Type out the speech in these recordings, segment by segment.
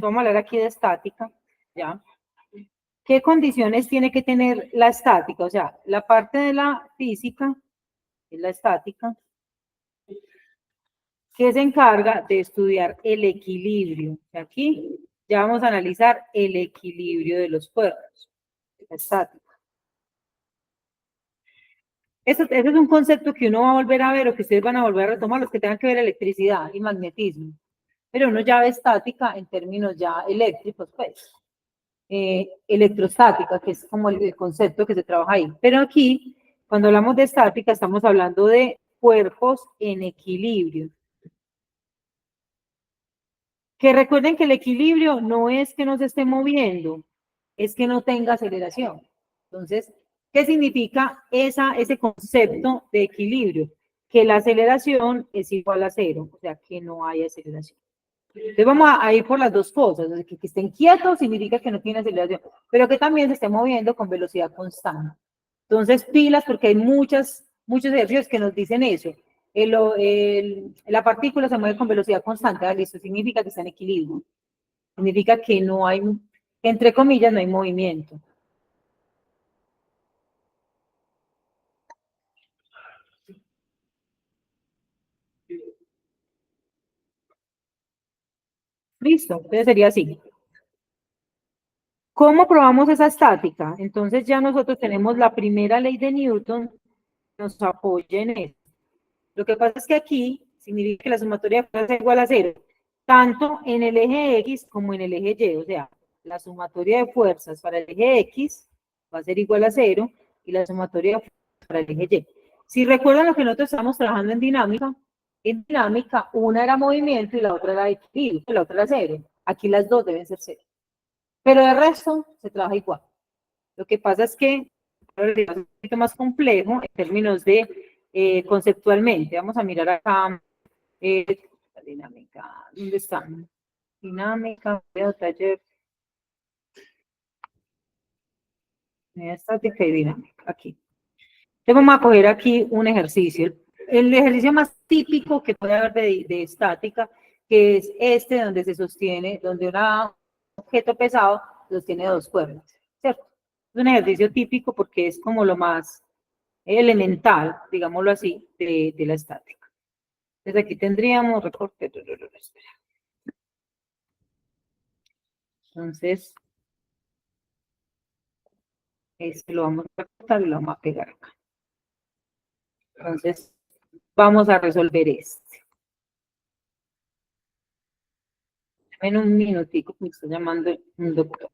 vamos a hablar aquí de estática, ¿ya? ¿Qué condiciones tiene que tener la estática? O sea, la parte de la física, es la estática, que se encarga de estudiar el equilibrio. Aquí ya vamos a analizar el equilibrio de los cuerpos, la estática. Ese es un concepto que uno va a volver a ver o que ustedes van a volver a retomar, los que tengan que ver electricidad y magnetismo. Pero uno ya ve estática en términos ya eléctricos, pues. Electrostática, que es como el concepto que se trabaja ahí. Pero aquí, cuando hablamos de estática, estamos hablando de cuerpos en equilibrio. Que recuerden que el equilibrio no es que no se esté moviendo, es que no tenga aceleración. Entonces, ¿qué significa ese concepto de equilibrio? Que la aceleración es igual a cero, o sea, que no hay aceleración. Entonces vamos a ir por las dos cosas, que estén quietos significa que no tiene aceleración, pero que también se esté moviendo con velocidad constante. Entonces, pilas, porque hay muchos ejercicios que nos dicen eso. La partícula se mueve con velocidad constante, ¿vale? Eso significa que está en equilibrio. Significa que no hay, entre comillas, no hay movimiento. Listo, entonces sería así. ¿Cómo probamos esa estática? Entonces ya nosotros tenemos la primera ley de Newton que nos apoya en eso. Lo que pasa es que aquí significa que la sumatoria de fuerzas es igual a cero, tanto en el eje X como en el eje Y. O sea, la sumatoria de fuerzas para el eje X va a ser igual a cero y la sumatoria de fuerzas para el eje Y. Si recuerdan lo que nosotros estamos trabajando en dinámica una era movimiento y la otra era equilibrio, la otra era cero. Aquí las dos deben ser cero. Pero de resto se trabaja igual. Lo que pasa es que es un poquito más complejo en términos de conceptualmente. Vamos a mirar acá eh, la dinámica. ¿Dónde están? Dinámica, taller, estática y dinámica. Aquí. Entonces vamos a coger aquí un ejercicio. El ejercicio más típico que puede haber de estática, que es este donde se sostiene, donde un objeto pesado sostiene dos cuerdas, ¿cierto? Es un ejercicio típico porque es como lo más elemental, digámoslo así, de la estática. Entonces aquí tendríamos recorte. Entonces, este lo vamos a recortar y lo vamos a pegar acá. Entonces, vamos a resolver este. En un minutico me está llamando un doctor.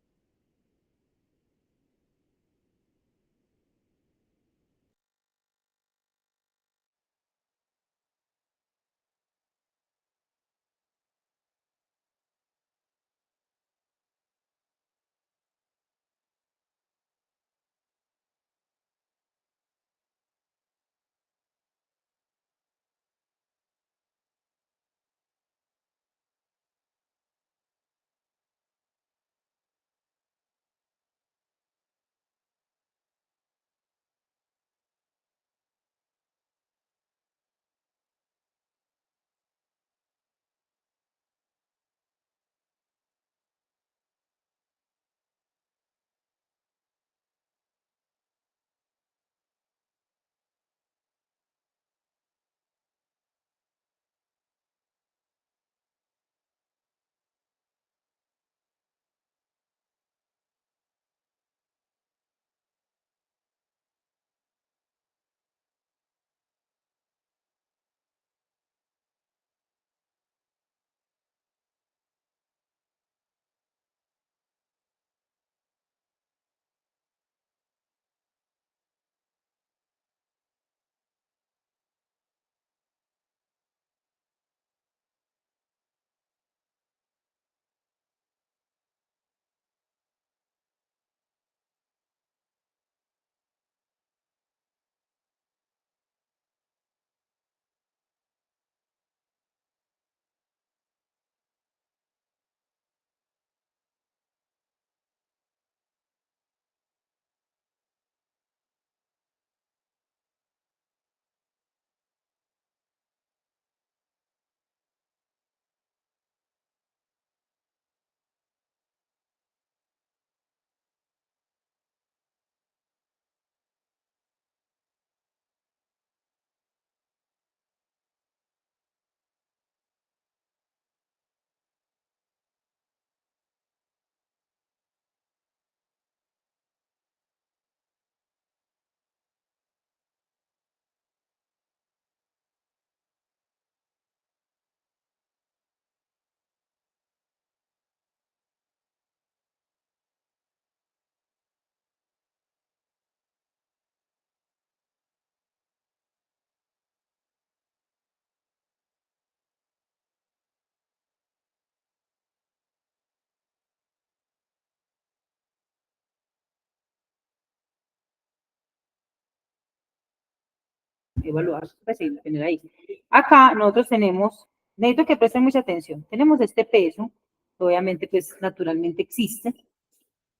evaluar, pues sí, tener ahí. Acá nosotros tenemos, necesito que presten mucha atención, tenemos este peso, obviamente pues naturalmente existe,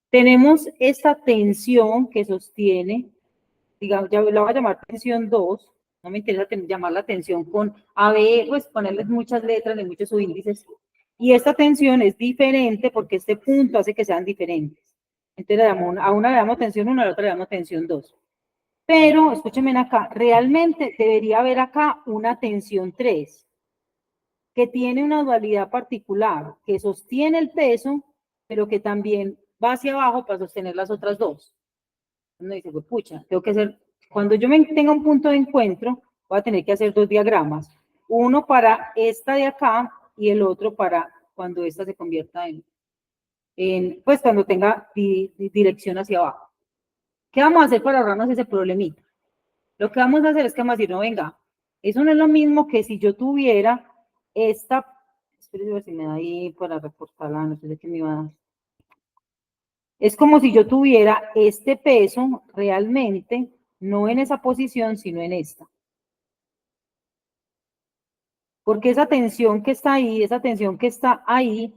tenemos esta tensión que sostiene, digamos, ya la voy a llamar tensión 2, no me interesa llamar la tensión con AB, pues ponerles muchas letras de muchos subíndices, y esta tensión es diferente porque este punto hace que sean diferentes. Entonces a una le damos tensión 1, a la otra le damos tensión 2. Pero, escúchenme acá, realmente debería haber acá una tensión 3, que tiene una dualidad particular, que sostiene el peso, pero que también va hacia abajo para sostener las otras dos. Uno dice, pues pucha, tengo que hacer, cuando yo tenga un punto de encuentro, voy a tener que hacer dos diagramas. Uno para esta de acá y el otro para cuando esta se convierta pues cuando tenga dirección hacia abajo. ¿Qué vamos a hacer para ahorrarnos ese problemita? Lo que vamos a hacer es que vamos a decir, no, venga, eso no es lo mismo que si yo tuviera esta, espérenme a ver si me da ahí para recortarla, no sé de qué me iba a dar. Es como si yo tuviera este peso realmente, no en esa posición, sino en esta. Porque esa tensión que está ahí, esa tensión que está ahí,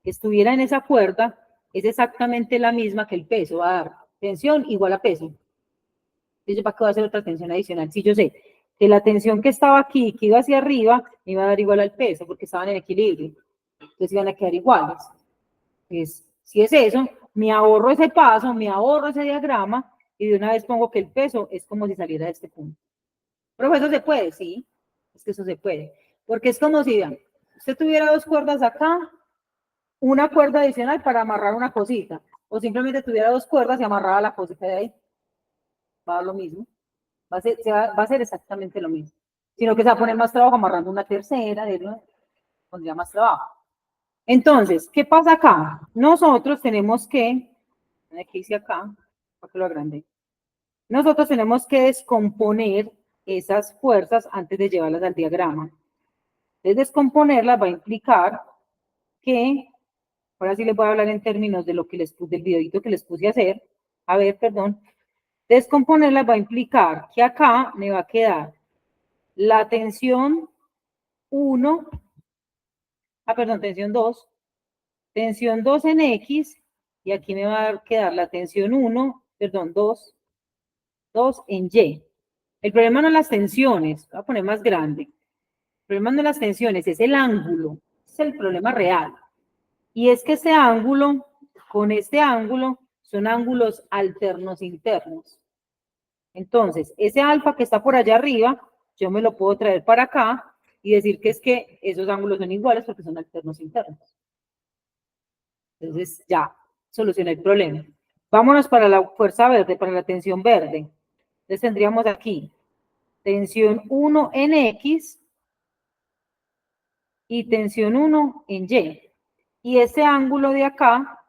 que estuviera en esa cuerda, es exactamente la misma que el peso. Va a dar tensión igual a peso. Entonces, ¿para qué voy a hacer otra tensión adicional? Si yo sé que la tensión que estaba aquí, que iba hacia arriba, me iba a dar igual al peso, porque estaban en equilibrio. Entonces iban a quedar iguales. Pues, si es eso, me ahorro ese paso, me ahorro ese diagrama, y de una vez pongo que el peso es como si saliera de este punto. Pero eso se puede, sí, es que eso se puede. Porque es como si, vean, usted tuviera dos cuerdas acá, una cuerda adicional para amarrar una cosita, o simplemente tuviera dos cuerdas y amarraba la cosita de ahí. Va a dar lo mismo. Va a ser exactamente lo mismo. Sino que se va a poner más trabajo amarrando una tercera, pondría más trabajo. Entonces, ¿qué pasa acá? Nosotros tenemos que, ¿qué hice acá? Para que lo agrande. Nosotros tenemos que descomponer esas fuerzas antes de llevarlas al diagrama. Entonces, descomponerlas va a implicar que, ahora sí les voy a hablar en términos de lo que les puse, del videito que les puse a hacer. A ver, perdón. Descomponerlas va a implicar que acá me va a quedar la tensión 1, perdón, tensión 2 en X, y aquí me va a quedar la tensión 1, perdón, 2 en Y. El problema no es las tensiones, voy a poner más grande. El problema no es las tensiones, es el ángulo, es el problema real. Y es que este ángulo, con este ángulo, son ángulos alternos internos. Entonces, ese alfa que está por allá arriba, yo me lo puedo traer para acá y decir que es que esos ángulos son iguales porque son alternos internos. Entonces, ya, solucioné el problema. Vámonos para la fuerza verde, para la tensión verde. Entonces, tendríamos aquí tensión 1 en X y tensión 1 en Y. Y ese ángulo de acá,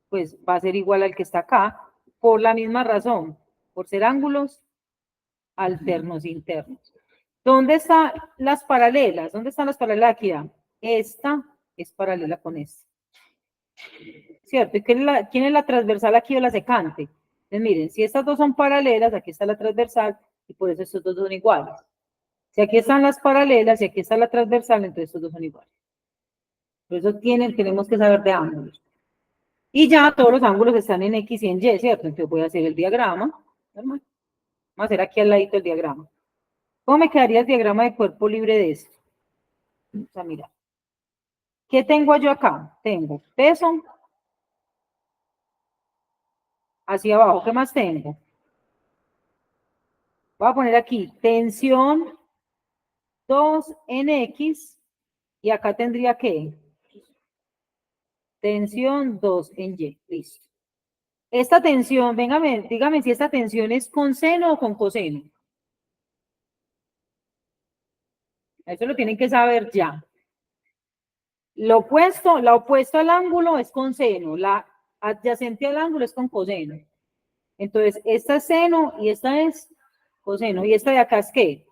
pues va a ser igual al que está acá, por la misma razón, por ser ángulos alternos internos. ¿Dónde están las paralelas? ¿Dónde están las paralelas aquí? Esta es paralela con esta. ¿Cierto? ¿Y quién es la transversal aquí o la secante? Entonces, miren, si estas dos son paralelas, aquí está la transversal y por eso estos dos son iguales. Si aquí están las paralelas y aquí está la transversal, entonces estos dos son iguales. Por eso tenemos que saber de ángulos. Y ya todos los ángulos están en X y en Y, ¿cierto? Entonces voy a hacer el diagrama. Vamos a hacer aquí al ladito el diagrama. ¿Cómo me quedaría el diagrama de cuerpo libre de esto? O sea, mira. ¿Qué tengo yo acá? Tengo peso hacia abajo. ¿Qué más tengo? Voy a poner aquí tensión 2 en X y acá tendría que tensión 2 en Y. Listo. Esta tensión, dígame si esta tensión es con seno o con coseno. Eso lo tienen que saber ya. La opuesto al ángulo es con seno, la adyacente al ángulo es con coseno. Entonces, esta es seno y esta es coseno. ¿Y esta de acá es qué?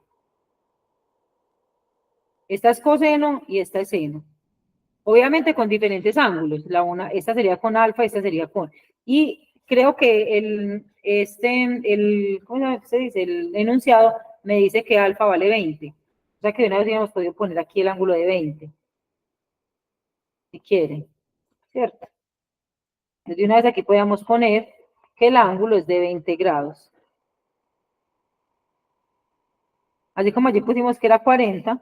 Esta es coseno y esta es seno. Obviamente con diferentes ángulos. Esta sería con alfa, esta sería con... Y creo que ¿cómo se dice? El enunciado me dice que alfa vale 20. O sea que de una vez hubiéramos podido poner aquí el ángulo de 20. Si quieren, ¿cierto? Entonces de una vez aquí podemos poner que el ángulo es de 20 grados. Así como allí pusimos que era 40,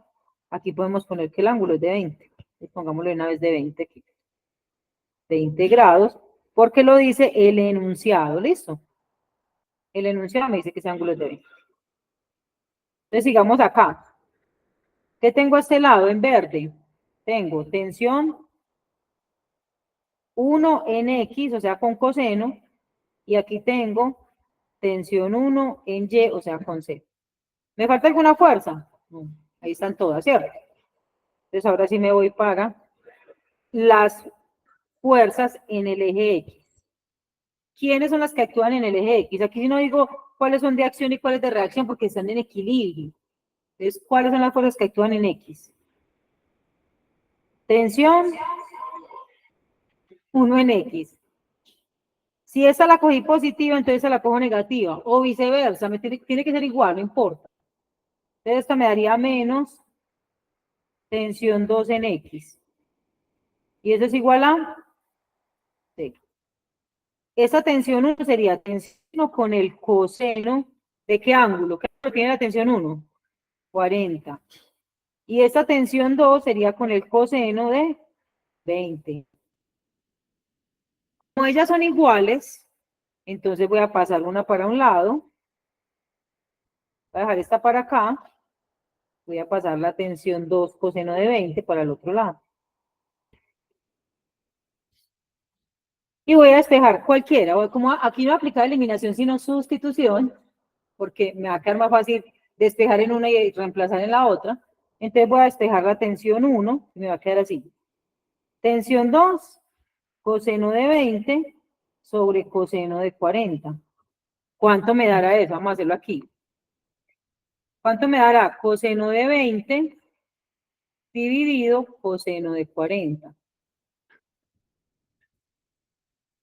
aquí podemos poner que el ángulo es de 20. Entonces pongámoslo de una vez de 20 aquí. 20 grados, porque lo dice el enunciado, ¿listo? El enunciado me dice que ese ángulo es de 20. Entonces sigamos acá. ¿Qué tengo a este lado en verde? Tengo tensión 1 en X, o sea, con coseno, y aquí tengo tensión 1 en Y, o sea, con C. ¿Me falta alguna fuerza? No, ahí están todas, ¿cierto? Entonces ahora sí me voy para las fuerzas en el eje X. ¿Quiénes son las que actúan en el eje X? Aquí no digo cuáles son de acción y cuáles de reacción porque están en equilibrio. Entonces, ¿cuáles son las fuerzas que actúan en X? Tensión 1 en X. Si esa la cogí positiva, entonces esa la cojo negativa. O viceversa, tiene que ser igual, no importa. Entonces esta me daría menos tensión 2 en X. Y eso es igual a C. Esa tensión 1 sería tensión 1 con el coseno de qué ángulo. ¿Qué ángulo tiene la tensión 1? 40. Y esta tensión 2 sería con el coseno de 20. Como ellas son iguales, entonces voy a pasar una para un lado. Voy a dejar esta para acá. Voy a pasar la tensión 2 coseno de 20 para el otro lado. Y voy a despejar cualquiera. Como aquí no aplica eliminación sino sustitución, porque me va a quedar más fácil despejar en una y reemplazar en la otra. Entonces voy a despejar la tensión 1 y me va a quedar así. Tensión 2, coseno de 20 sobre coseno de 40. ¿Cuánto me dará eso? Vamos a hacerlo aquí. ¿Cuánto me dará? Coseno de 20 dividido coseno de 40.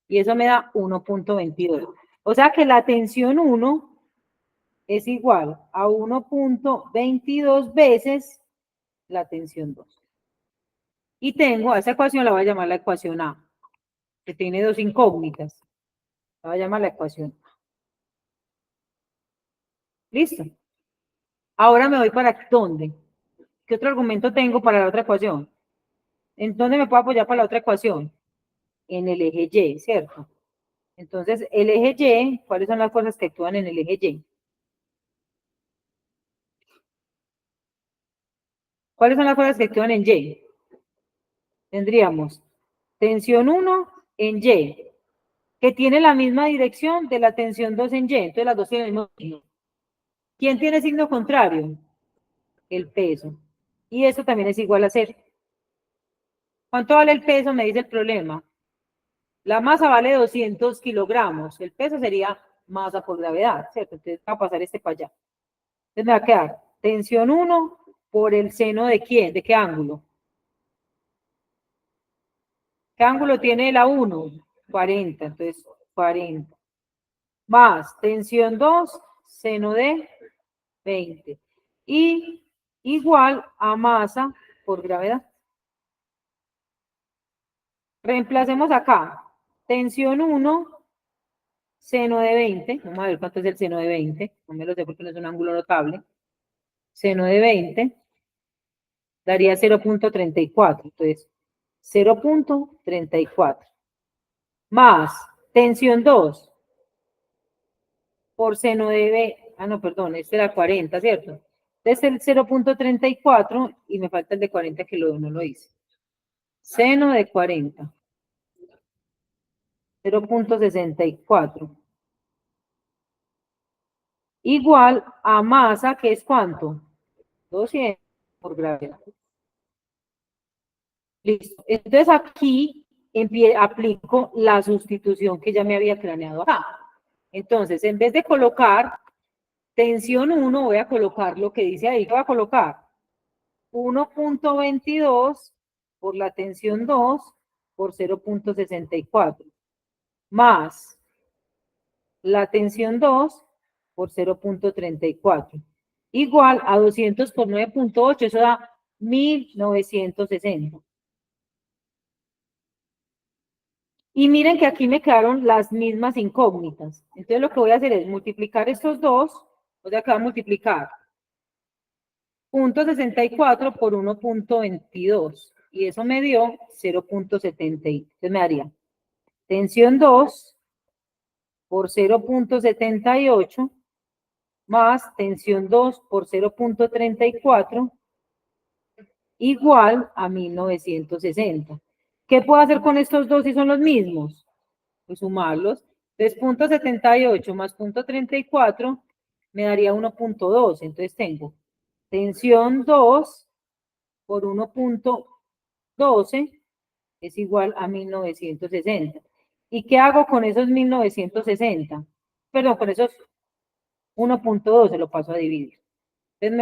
Y eso me da 1.22. O sea que la tensión 1 es igual a 1.22 veces la tensión 2. Y tengo, a esa ecuación la voy a llamar la ecuación A, que tiene dos incógnitas. La voy a llamar la ecuación A. ¿Listo? Ahora me voy para ¿dónde? ¿Qué otro argumento tengo para la otra ecuación? ¿En dónde me puedo apoyar para la otra ecuación? En el eje Y, ¿cierto? Entonces, el eje Y, ¿cuáles son las fuerzas que actúan en el eje Y? ¿Cuáles son las fuerzas que actúan en Y? Tendríamos tensión 1 en Y, que tiene la misma dirección de la tensión 2 en Y, entonces las dos tienen el mismo signo. ¿Quién tiene signo contrario? El peso. Y eso también es igual a 0. ¿Cuánto vale el peso? Me dice el problema. La masa vale 200 kilogramos. El peso sería masa por gravedad, ¿cierto? Entonces va a pasar este para allá. Entonces me va a quedar tensión 1 por el seno de quién, de qué ángulo. ¿Qué ángulo tiene la 1? 40, entonces 40. Más tensión 2, seno de 20. Y igual a masa por gravedad. Reemplacemos acá. Tensión 1, seno de 20. Vamos a ver cuánto es el seno de 20. No me lo sé porque no es un ángulo notable. Seno de 20 daría 0.34. Entonces, 0.34. Más tensión 2 por seno de 20. Ah, no, perdón, este era 40, ¿cierto? Entonces el 0.34 y me falta el de 40 que no lo hice. Seno de 40. 0.64. Igual a masa, que es ¿cuánto? 200 por gravedad. Listo. Entonces aquí aplico la sustitución que ya me había planeado acá. Entonces, en vez de colocar tensión 1, voy a colocar lo que dice ahí. Voy a colocar 1.22 por la tensión 2 por 0.64 más la tensión 2 por 0.34. igual a 200 por 9.8, eso da 1960. Y miren que aquí me quedaron las mismas incógnitas. Entonces lo que voy a hacer es multiplicar estos dos, o sea que va a multiplicar 0.64 por 1.22. Y eso me dio 0.70. Entonces me daría tensión 2 por 0.78 más tensión 2 por 0.34 igual a 1960. ¿Qué puedo hacer con estos dos si son los mismos? Pues sumarlos. Entonces, 0.78 más 0.34 me daría 1.2. Entonces tengo tensión 2 por 1.12 es igual a 1960. ¿Y qué hago con esos 1960? Perdón, con esos 1.12 lo paso a dividir. Entonces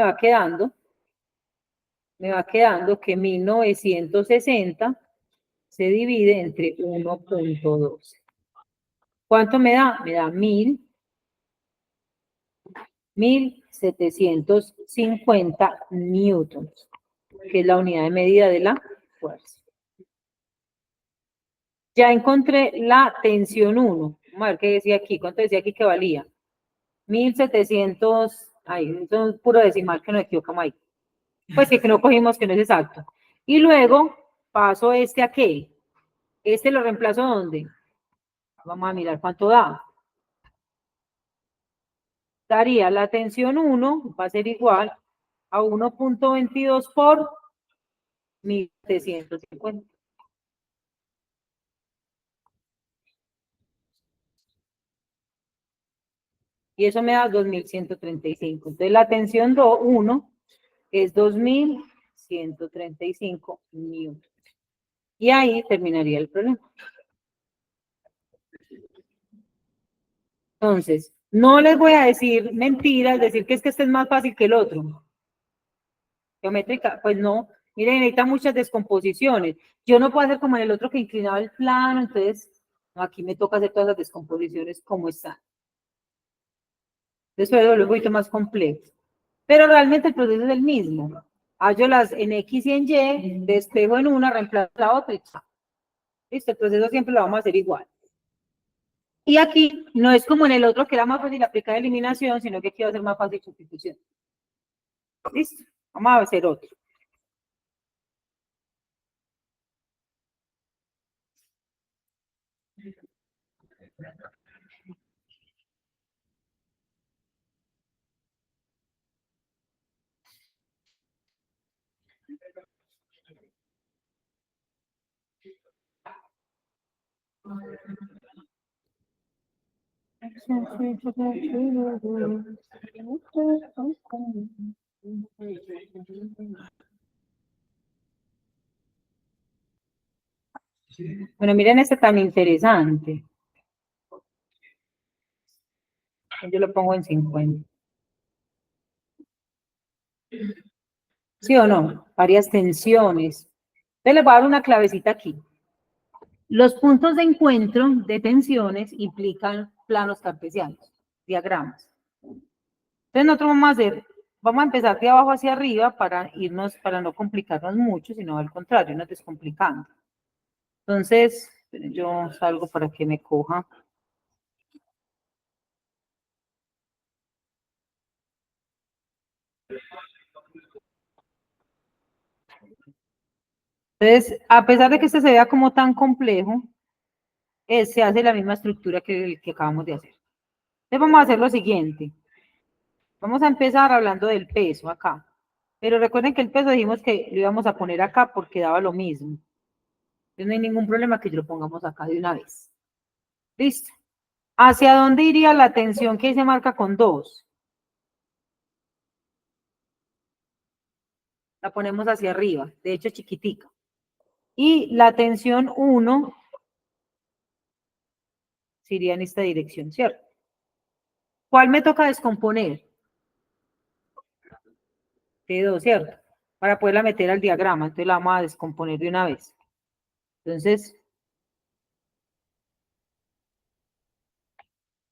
me va quedando que 1960 se divide entre 1.12. ¿Cuánto me da? Me da 1750 newtons, que es la unidad de medida de la fuerza. Ya encontré la tensión 1. Vamos a ver qué decía aquí. ¿Cuánto decía aquí que valía? 1700. Ay, eso es puro decimal que nos equivocamos ahí. Pues sí, que no cogimos, que no es exacto. Y luego paso este a qué. Este lo reemplazo ¿dónde? Vamos a mirar cuánto da. Daría la tensión 1, va a ser igual a 1.22 por 1750. Y eso me da 2135. Entonces la tensión 1 es 2135 newton. Y ahí terminaría el problema. Entonces, no les voy a decir mentiras, decir que es que este es más fácil que el otro. Geométrica, pues no. Miren, necesita muchas descomposiciones. Yo no puedo hacer como en el otro que inclinaba el plano, entonces no, aquí me toca hacer todas las descomposiciones como están. Después lo un poquito más complejo. Pero realmente el proceso es el mismo. Hallo las en X y en Y, despejo en una, reemplazo la otra y chao. Listo, el proceso siempre lo vamos a hacer igual. Y aquí no es como en el otro que era más fácil aplicar eliminación, sino que aquí va a ser más fácil sustitución. Listo, vamos a hacer otro. Bueno, miren este tan interesante. Yo lo pongo en 50. ¿Sí o no? Varias tensiones. Entonces les voy a dar una clavecita aquí. Los puntos de encuentro de tensiones implican planos cartesianos, diagramas. Entonces nosotros vamos a empezar de abajo hacia arriba para irnos, para no complicarnos mucho, sino al contrario, nos descomplicando. Entonces, yo salgo para que me coja. Entonces, a pesar de que este se vea como tan complejo, se hace la misma estructura que el que acabamos de hacer. Entonces vamos a hacer lo siguiente. Vamos a empezar hablando del peso acá. Pero recuerden que el peso dijimos que lo íbamos a poner acá porque daba lo mismo. Entonces no hay ningún problema que lo pongamos acá de una vez. Listo. ¿Hacia dónde iría la tensión que ahí se marca con 2? La ponemos hacia arriba, de hecho chiquitica. Y la tensión 1 se iría en esta dirección, ¿cierto? ¿Cuál me toca descomponer? T2, ¿cierto? Para poderla meter al diagrama. Entonces la vamos a descomponer de una vez. Entonces,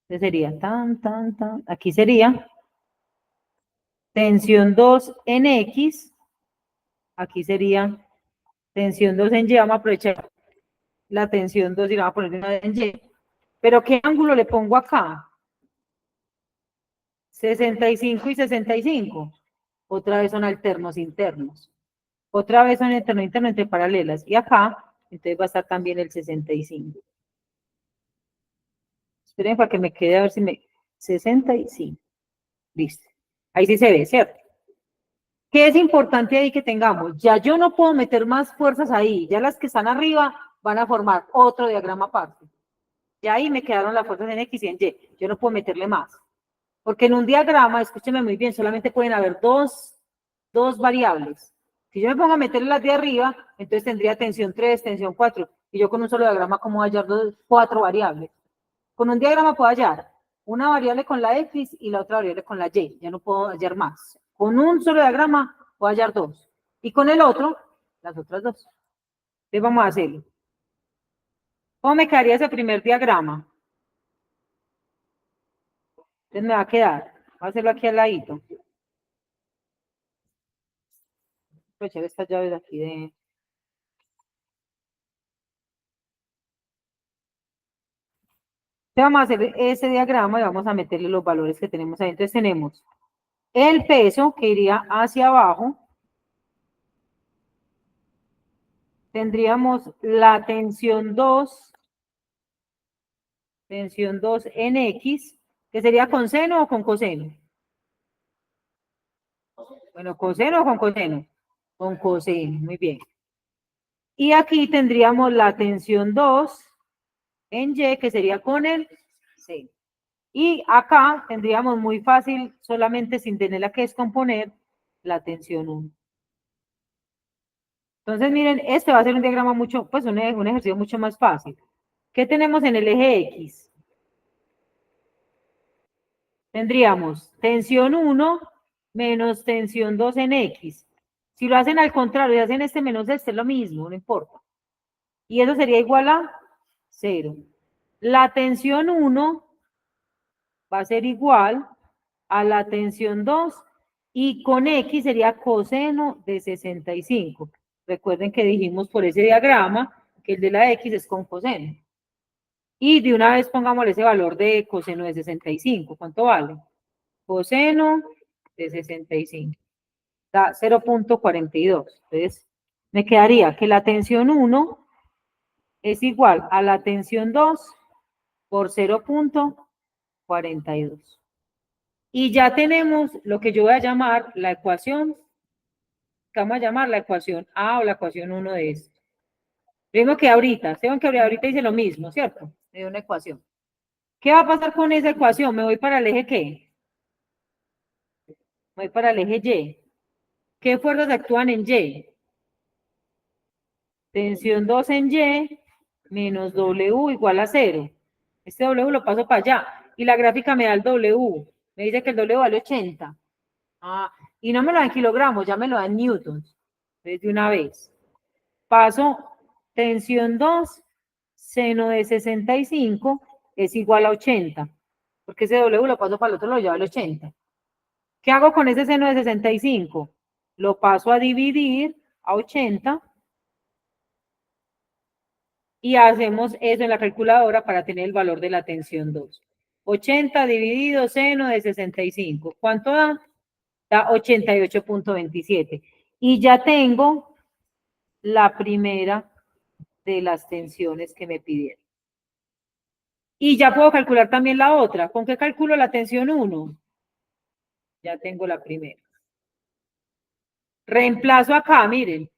sería tan. Aquí sería tensión 2 en X, aquí sería tensión 2 en Y, vamos a aprovechar la tensión 2 y la vamos a poner una en Y. Pero ¿qué ángulo le pongo acá? 65 y 65. Otra vez son alternos internos. Otra vez son interno interno entre paralelas. Y acá, entonces va a estar también el 65. Esperen para que me quede a ver si me... 65. Listo. Ahí sí se ve, ¿cierto? ¿Qué es importante ahí que tengamos? Ya yo no puedo meter más fuerzas ahí. Ya las que están arriba van a formar otro diagrama aparte. Ya ahí me quedaron las fuerzas en X y en Y. Yo no puedo meterle más. Porque en un diagrama, escúcheme muy bien, solamente pueden haber dos variables. Si yo me pongo a meterle las de arriba, entonces tendría tensión 3, tensión 4. Y yo con un solo diagrama, ¿cómo voy a hallar 4 variables? Con un diagrama puedo hallar una variable con la X y la otra variable con la Y. Ya no puedo hallar más. Con un solo diagrama puedo hallar 2. Y con el otro, las otras 2. Entonces vamos a hacerlo. ¿Cómo me quedaría ese primer diagrama? Entonces me va a quedar. Voy a hacerlo aquí al ladito. Aprovechar estas llaves de aquí de... Vamos a hacer ese diagrama y vamos a meterle los valores que tenemos ahí. Entonces tenemos el peso que iría hacia abajo. Tendríamos la tensión 2 en X, que sería con seno o con coseno. Bueno, coseno o con coseno. Con coseno, muy bien. Y aquí tendríamos la tensión 2 en Y, que sería con el seno. Y acá tendríamos muy fácil, solamente sin tenerla que descomponer, la tensión 1. Entonces, miren, este va a ser un diagrama mucho, pues un ejercicio mucho más fácil. ¿Qué tenemos en el eje X? Tendríamos tensión 1 menos tensión 2 en X. Si lo hacen al contrario y hacen este menos este, es lo mismo, no importa. Y eso sería igual a 0. La tensión 1 va a ser igual a la tensión 2 y con X sería coseno de 65. Recuerden que dijimos por ese diagrama que el de la X es con coseno. Y de una vez pongámosle ese valor de coseno de 65. ¿Cuánto vale? Coseno de 65. Da 0.42. Entonces, me quedaría que la tensión 1 es igual a la tensión 2 por 0.42. Y ya tenemos lo que yo voy a llamar la ecuación, que vamos a llamar la ecuación A o la ecuación 1 de esto. Vemos que ahorita, sepan que ahorita dice lo mismo, ¿cierto? Me dio una ecuación. ¿Qué va a pasar con esa ecuación? ¿Me voy para el eje qué? Me voy para el eje Y. ¿Qué fuerzas actúan en Y? Tensión 2 en Y menos W igual a 0. Este W lo paso para allá. Y la gráfica me da el W. Me dice que el W vale 80. Ah, y no me lo da en kilogramos, ya me lo da en newtons. Entonces, de una vez. Paso tensión 2, seno de 65 es igual a 80. Porque ese W lo paso para el otro, lo lleva al 80. ¿Qué hago con ese seno de 65? Lo paso a dividir a 80 y hacemos eso en la calculadora para tener el valor de la tensión 2. 80 dividido seno de 65. ¿Cuánto da? Da 88.27. Y ya tengo la primera de las tensiones que me pidieron. Y ya puedo calcular también la otra. ¿Con qué calculo la tensión 1? Ya tengo la primera. Reemplazo acá, miren.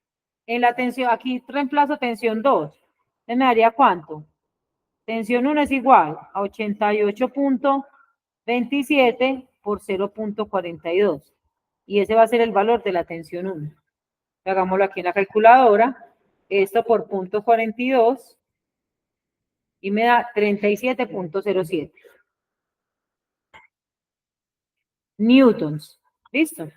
En la tensión, aquí reemplazo tensión 2. ¿Me daría cuánto? Tensión 1 es igual a 88.27 por 0.42. Y ese va a ser el valor de la tensión 1. Hagámoslo aquí en la calculadora. Esto por punto 42 y me da 37.07 newtons. ¿Listo?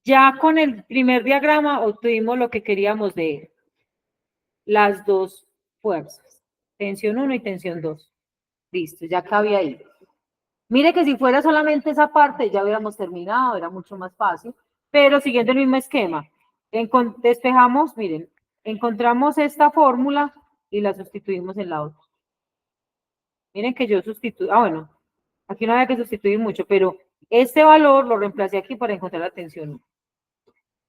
Ya con el primer diagrama obtuvimos lo que queríamos de las dos fuerzas. Tensión 1 y tensión 2. Listo, ya cabía ahí. Mire que si fuera solamente esa parte ya hubiéramos terminado, era mucho más fácil, pero siguiendo el mismo esquema, despejamos, miren, encontramos esta fórmula y la sustituimos en la otra. Miren que yo sustituyo, bueno, aquí no había que sustituir mucho, pero este valor lo reemplacé aquí para encontrar la tensión 1.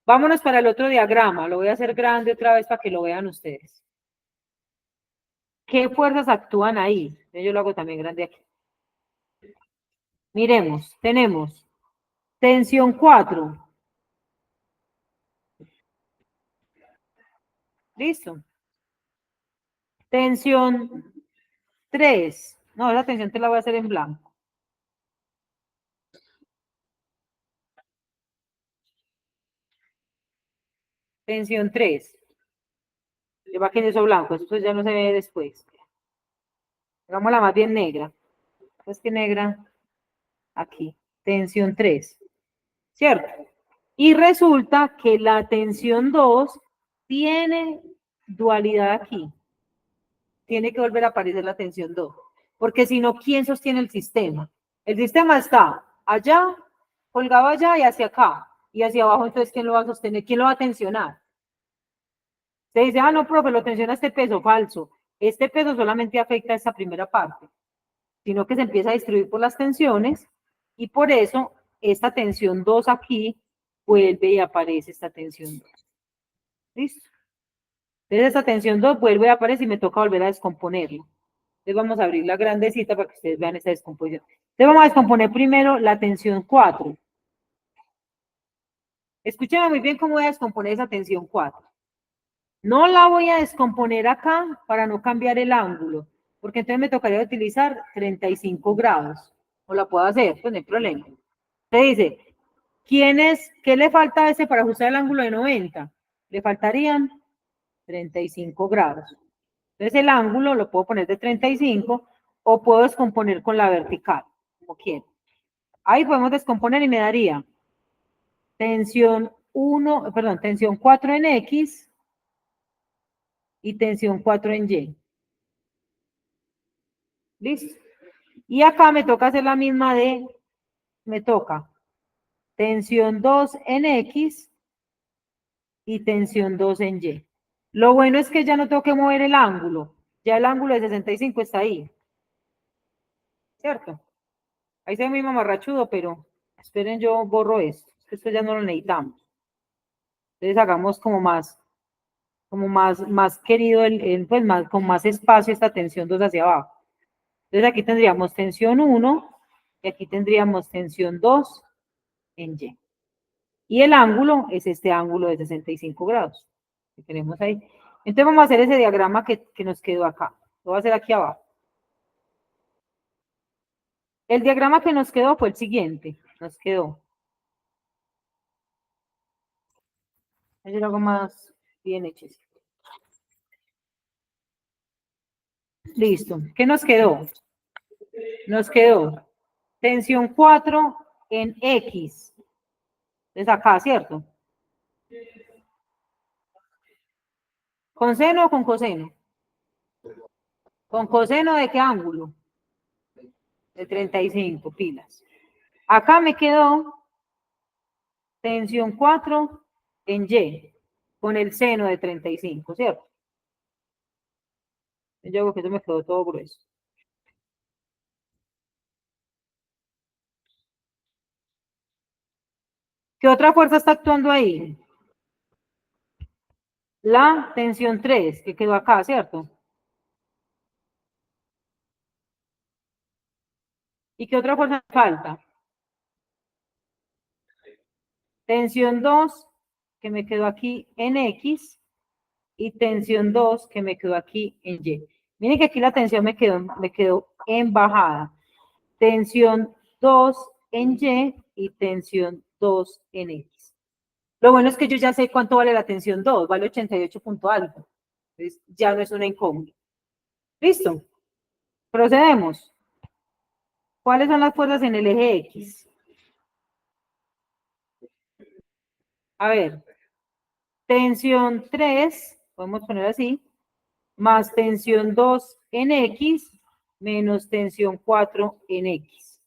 Vámonos para el otro diagrama, lo voy a hacer grande otra vez para que lo vean ustedes. ¿Qué fuerzas actúan ahí? Yo lo hago también grande aquí. Miremos, tenemos tensión 4. ¿Listo? Tensión 3. No, la tensión te la voy a hacer en blanco. Tensión 3. Lleva que eso blanco, eso ya no se ve después. Hagámosla más bien negra. Es que negra, aquí. Tensión 3. ¿Cierto? Y resulta que la tensión 2 tiene dualidad aquí. Tiene que volver a aparecer la tensión 2. Porque si no, ¿quién sostiene el sistema? El sistema está allá, colgado allá y hacia acá. Y hacia abajo, entonces, ¿quién lo va a sostener? ¿Quién lo va a tensionar? Se dice, no, profe, lo tensiona este peso. Falso. Este peso solamente afecta a esta primera parte, sino que se empieza a distribuir por las tensiones y por eso esta tensión 2 aquí vuelve y aparece esta tensión 2. ¿Listo? Entonces esta tensión 2 vuelve y aparece y me toca volver a descomponerlo. Entonces vamos a abrir la grandecita para que ustedes vean esta descomposición. Entonces vamos a descomponer primero la tensión 4. Escúcheme muy bien cómo voy a descomponer esa tensión 4. No la voy a descomponer acá para no cambiar el ángulo, porque entonces me tocaría utilizar 35 grados. O la puedo hacer, pues no hay problema. Se dice, ¿qué le falta a ese para ajustar el ángulo de 90? Le faltarían 35 grados. Entonces el ángulo lo puedo poner de 35 o puedo descomponer con la vertical, como quiero. Ahí podemos descomponer y me daría tensión 1, perdón, tensión 4 en X y tensión 4 en Y. ¿Listo? Y acá me toca hacer la misma me toca tensión 2 en X y tensión 2 en Y. Lo bueno es que ya no tengo que mover el ángulo. Ya el ángulo de 65 está ahí. ¿Cierto? Ahí se ve muy mamarrachudo, pero esperen, yo borro esto. Esto ya no lo necesitamos. Entonces hagamos más querido, pues más, con más espacio esta tensión 2 hacia abajo. Entonces aquí tendríamos tensión 1 y aquí tendríamos tensión 2 en Y. Y el ángulo es este ángulo de 65 grados que tenemos ahí. Entonces vamos a hacer ese diagrama que nos quedó acá. Lo voy a hacer aquí abajo. El diagrama que nos quedó fue el siguiente. Nos quedó. Yo lo hago más bien hecho. Listo. ¿Qué nos quedó? Nos quedó tensión 4 en X. Es acá, ¿cierto? ¿Con seno o con coseno? ¿Con coseno de qué ángulo? De 35 pilas. Acá me quedó tensión 4 en Y, con el seno de 35, ¿cierto? Yo hago que eso me quedó todo grueso. ¿Qué otra fuerza está actuando ahí? La tensión 3, que quedó acá, ¿cierto? ¿Y qué otra fuerza falta? Tensión 2, que me quedó aquí en X, y tensión 2, que me quedó aquí en Y. Miren que aquí la tensión me quedó en bajada. Tensión 2 en Y tensión 2 en X. Lo bueno es que yo ya sé cuánto vale la tensión 2, vale 88 punto algo. Entonces ya no es una incógnita. ¿Listo? Procedemos. ¿Cuáles son las fuerzas en el eje X? A ver, tensión 3, podemos poner así, más tensión 2 en X, menos tensión 4 en X.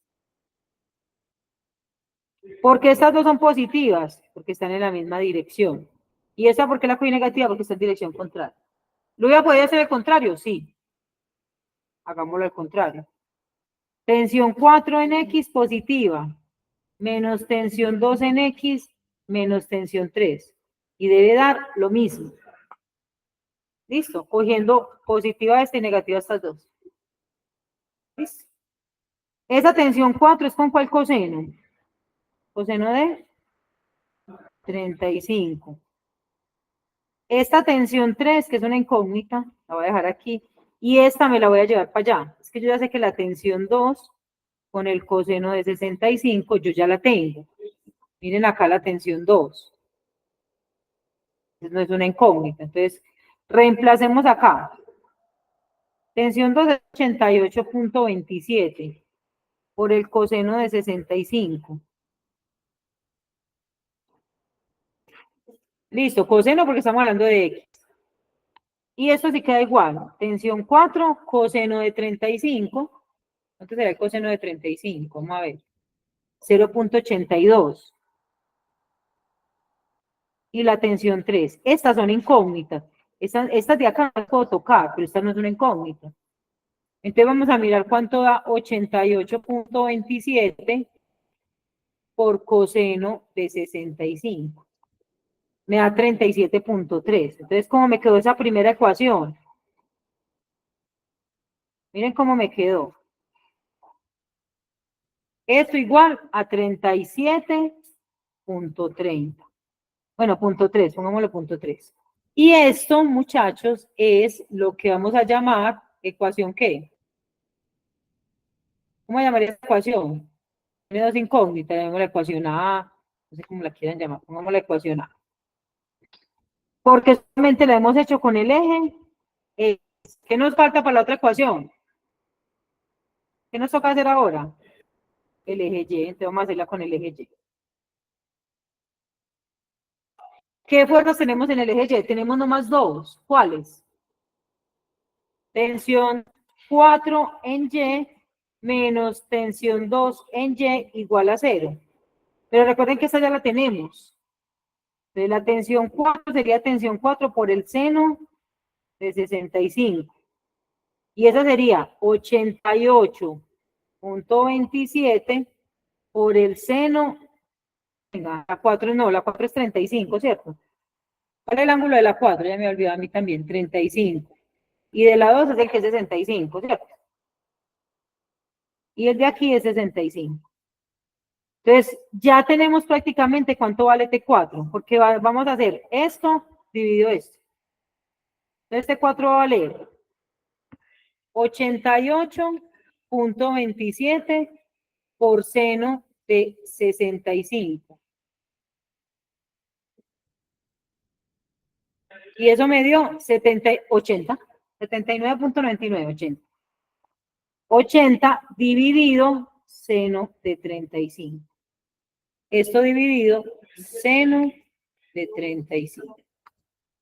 ¿Por qué estas dos son positivas? Porque están en la misma dirección. ¿Y esta por qué la cogí negativa? Porque está en dirección contraria. ¿Lo voy a poder hacer al contrario? Sí. Hagámoslo al contrario. Tensión 4 en X positiva, menos tensión 2 en X, menos tensión 3. Y debe dar lo mismo. Listo, cogiendo positiva esta y negativa estas dos. Listo. Esa tensión 4 es con cuál coseno? Coseno de 35. Esta tensión 3, que es una incógnita, la voy a dejar aquí. Y esta me la voy a llevar para allá. Es que yo ya sé que la tensión 2 con el coseno de 65, yo ya la tengo. Miren acá la tensión 2. No es una incógnita. Entonces, reemplacemos acá. Tensión 2 es 88.27 por el coseno de 65. Listo, coseno porque estamos hablando de X. Y esto sí queda igual. Tensión 4, coseno de 35. ¿Cuánto será el coseno de 35? Vamos a ver. 0.82. Y la tensión 3. Estas son incógnitas. Estas de acá no las puedo tocar, pero esta no es una incógnita. Entonces vamos a mirar cuánto da 88.27 por coseno de 65. Me da 37.3. Entonces, ¿cómo me quedó esa primera ecuación? Miren cómo me quedó. Esto igual a 37.30. Bueno, punto 3, pongámoslo punto 3. Y esto, muchachos, es lo que vamos a llamar ecuación ¿qué? ¿Cómo llamaría esta ecuación? Tiene dos incógnitas, llamamos la ecuación A, no sé cómo la quieran llamar, pongamos la ecuación A. Porque solamente la hemos hecho con el eje. ¿Qué nos falta para la otra ecuación? ¿Qué nos toca hacer ahora? El eje Y, entonces vamos a hacerla con el eje Y. ¿Qué fuerzas tenemos en el eje Y? Tenemos nomás dos. ¿Cuáles? Tensión 4 en Y menos tensión 2 en Y igual a 0. Pero recuerden que esta ya la tenemos. Entonces la tensión 4 sería tensión 4 por el seno de 65. Y esa sería 88.27 por el seno. Venga, la 4 no, la 4 es 35, ¿cierto? ¿Cuál es el ángulo de la 4? Ya me olvidó a mí también, 35. Y de la 2 es el que es 65, ¿cierto? Y el de aquí es 65. Entonces, ya tenemos prácticamente cuánto vale T4, porque vamos a hacer esto dividido esto. Entonces, T4 va a valer 88.27 por seno de 65. Y eso me dio 80, 79.99, 80. 80 dividido seno de 35. Esto dividido seno de 35.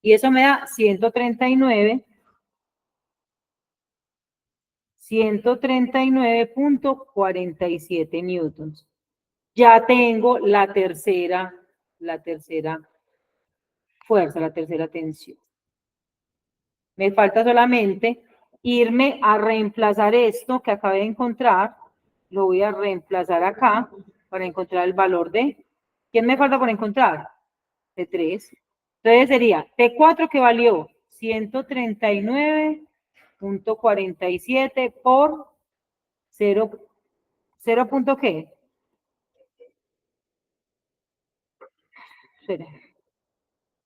Y eso me da 139.47 newtons. Ya tengo la tercera fuerza, la tercera tensión. Me falta solamente irme a reemplazar esto que acabé de encontrar. Lo voy a reemplazar acá para encontrar el valor de... ¿Quién me falta por encontrar? T3. Entonces sería T4 que valió 139.47 por 0, 0 punto qué. Espera,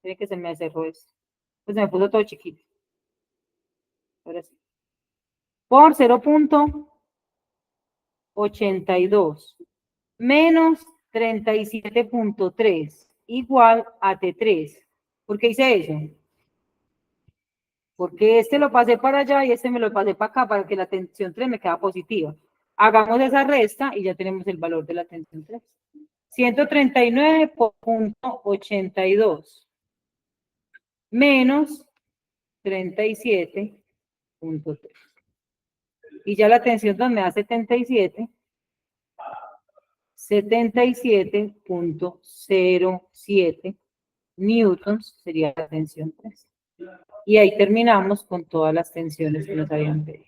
tiene que se me cerró esto. Pues se me puso todo chiquito. Ahora sí. Por 0.82 menos 37.3 igual a T3. ¿Por qué hice eso? Porque este lo pasé para allá y este me lo pasé para acá para que la tensión 3 me quede positiva. Hagamos esa resta y ya tenemos el valor de la tensión 3. 139.82 menos 37.3. Y ya la tensión 2 me da 77. 77.07 newtons sería la tensión 3. Y ahí terminamos con todas las tensiones que nos habían pedido.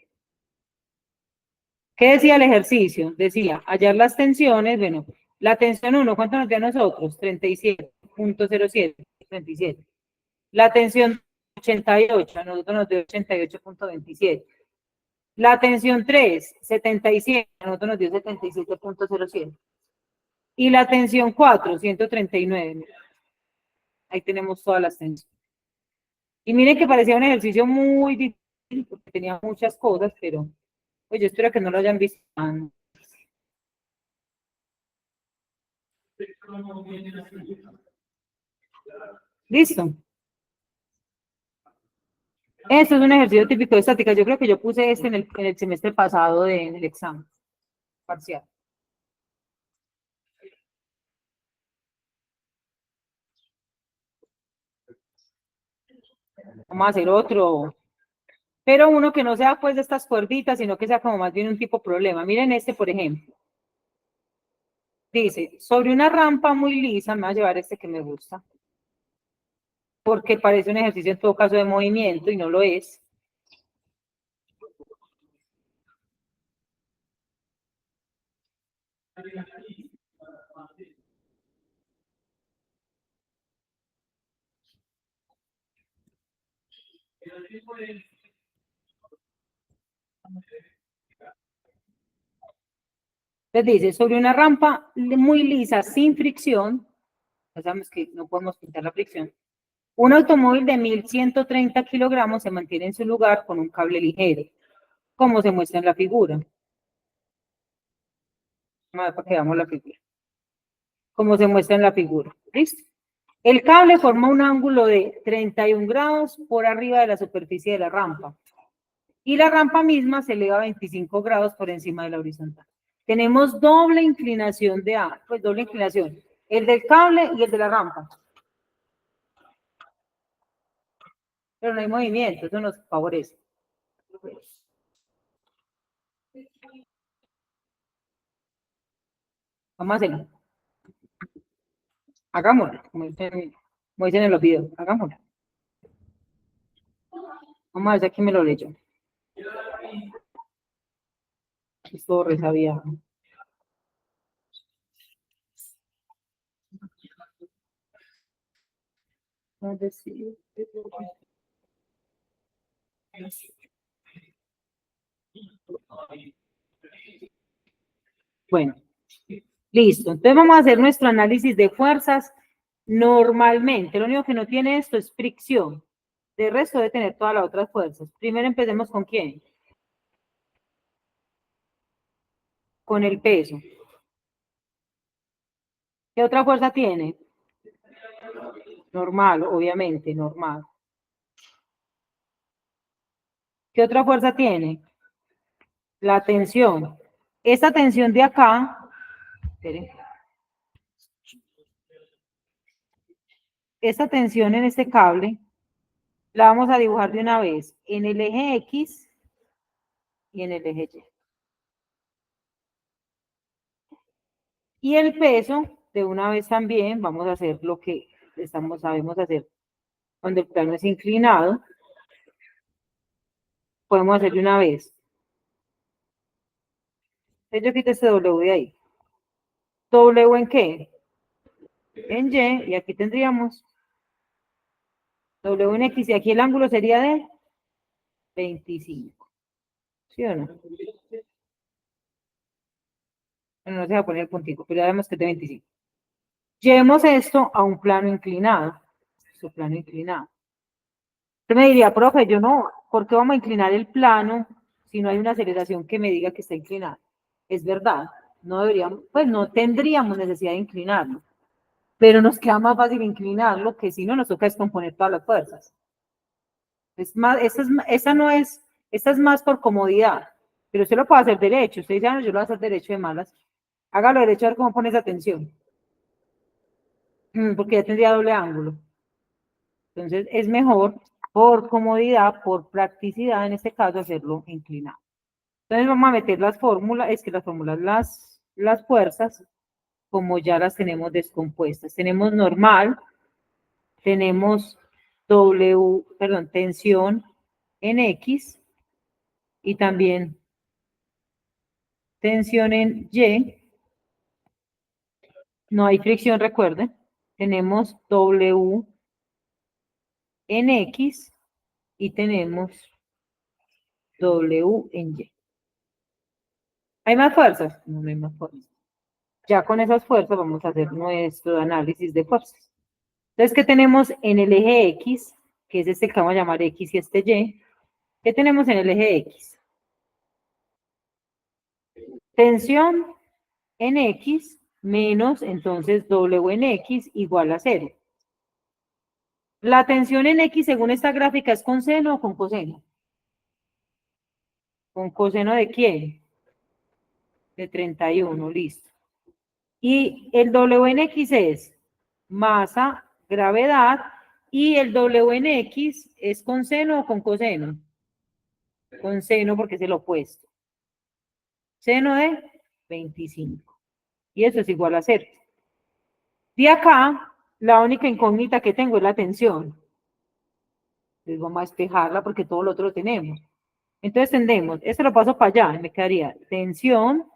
¿Qué decía el ejercicio? Decía, hallar las tensiones, bueno, la tensión 1, ¿cuánto nos dio a nosotros? 37.07, 37. La tensión 88, a nosotros nos dio 88.27. La tensión 3, 77, a nosotros nos dio 77.07. Y la tensión 4, 139. Ahí tenemos todas las tensiones. Y miren que parecía un ejercicio muy difícil porque tenía muchas cosas, pero pues yo espero que no lo hayan visto. Listo. Esto es un ejercicio típico de estática. Yo creo que yo puse este en el semestre pasado en el examen parcial. Vamos a hacer otro. Pero uno que no sea pues de estas cuerditas, sino que sea como más bien un tipo problema. Miren este, por ejemplo. Dice, sobre una rampa muy lisa, me va a llevar este que me gusta, porque parece un ejercicio en todo caso de movimiento y no lo es. Entonces dice, sobre una rampa muy lisa, sin fricción, ya sabemos que no podemos pintar la fricción, un automóvil de 1.130 kilogramos se mantiene en su lugar con un cable ligero, como se muestra en la figura. Vamos a ver para que veamos la figura. Como se muestra en la figura. ¿Listo? El cable forma un ángulo de 31 grados por arriba de la superficie de la rampa. Y la rampa misma se eleva a 25 grados por encima de la horizontal. Tenemos doble inclinación de A, pues doble inclinación, el del cable y el de la rampa. Pero no hay movimiento, eso nos favorece. Vamos a hacerlo. Hagámoslo, como dicen en los videos, hagámoslo. Vamos a ver si aquí me lo leyó. Esto resabía. Bueno, listo. Entonces vamos a hacer nuestro análisis de fuerzas normalmente. Lo único que no tiene esto es fricción. De resto debe tener todas las otras fuerzas. Primero empecemos con quién. Con el peso. ¿Qué otra fuerza tiene? Normal, obviamente, normal. ¿Qué otra fuerza tiene? La tensión. Esta tensión de acá, esperen, esta tensión en este cable, la vamos a dibujar de una vez en el eje X y en el eje Y. Y el peso, de una vez también, vamos a hacer lo que sabemos hacer cuando el plano es inclinado. Podemos hacer de una vez. Entonces yo quito este W de ahí. ¿W en qué? En Y, y aquí tendríamos W en X, y aquí el ángulo sería de 25. ¿Sí o no? Bueno, no se va a poner el puntico, pero ya vemos que es de 25. Llevemos esto a un plano inclinado. Su plano inclinado. Usted me diría, profe, yo no, ¿por qué vamos a inclinar el plano si no hay una aceleración que me diga que está inclinado? Es verdad, no deberíamos, pues no tendríamos necesidad de inclinarlo, pero nos queda más fácil inclinarlo que si no nos toca descomponer todas las fuerzas. Es más, esta es más por comodidad, pero usted lo puede hacer derecho. Usted dice, no, yo lo voy a hacer derecho de malas. Hágalo derecho a ver cómo pone esa tensión. Porque ya tendría doble ángulo. Entonces es mejor por comodidad, por practicidad, en este caso, hacerlo inclinado. Entonces vamos a meter las fórmulas, las fuerzas. como ya las tenemos descompuestas. Tenemos normal, tenemos tensión en X y también tensión en Y. No hay fricción, recuerden. Tenemos W en X y tenemos W en Y. ¿Hay más fuerzas? No, no hay más fuerzas. Ya con esas fuerzas vamos a hacer nuestro análisis de fuerzas. Entonces, ¿qué tenemos en el eje X? Que es este que vamos a llamar X y este Y. ¿Qué tenemos en el eje X? Tensión en X menos, entonces, W en X igual a 0. La tensión en X, según esta gráfica, ¿es con seno o con coseno? ¿Con coseno de quién? De 31, listo. Y el W en X es masa, gravedad, y el W en X es con seno o con coseno. Con seno porque es el opuesto. Seno de 25. Y eso es igual a 0. De acá, la única incógnita que tengo es la tensión. Entonces vamos a despejarla porque todo lo otro lo tenemos. Entonces tendemos, esto lo paso para allá y me quedaría tensión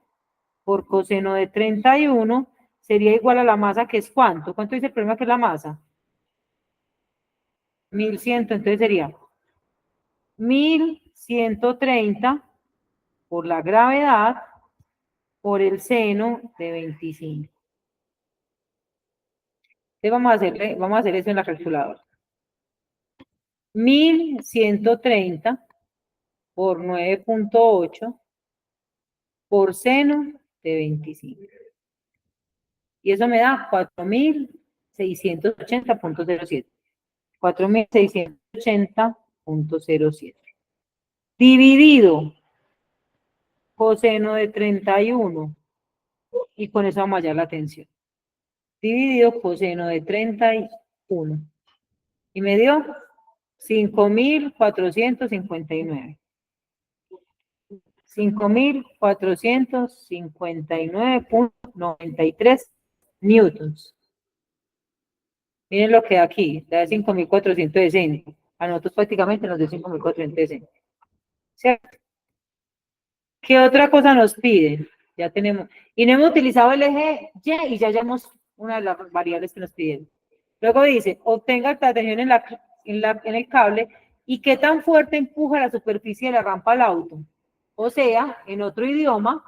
por coseno de 31 sería igual a la masa, que es ¿cuánto? ¿Cuánto dice el problema que es la masa? 1100, entonces sería 1130 por la gravedad por el seno de 25. Entonces vamos a hacer eso en la calculadora. 1130 por 9.8 por seno de 25. Y eso me da 4680.07. 4680.07. Dividido coseno de 31. Y con eso vamos a hallar la tensión. Dividido coseno de 31. Y me dio 5459. 5459.93 newtons. Miren lo que da aquí, da 5460. A nosotros prácticamente nos dio 5460. ¿Cierto? ¿Qué otra cosa nos piden? Ya tenemos. Y no hemos utilizado el eje Y y ya hallamos una de las variables que nos piden. Luego dice, obtenga la tensión en el cable y qué tan fuerte empuja la superficie de la rampa al auto. O sea, en otro idioma,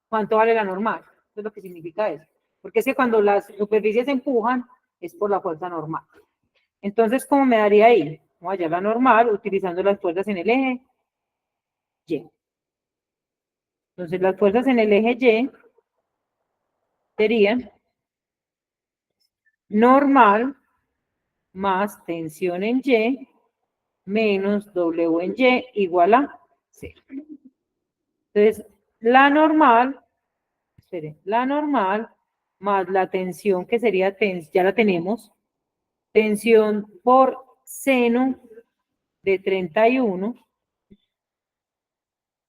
¿cuánto vale la normal? Eso es lo que significa eso. Porque es que cuando las superficies se empujan, es por la fuerza normal. Entonces, ¿cómo me daría ahí? Vamos a hallar la normal utilizando las fuerzas en el eje Y. Entonces, las fuerzas en el eje Y serían normal más tensión en Y menos W en Y igual a 0. Entonces, la normal más la tensión que sería, ya la tenemos, tensión por seno de 31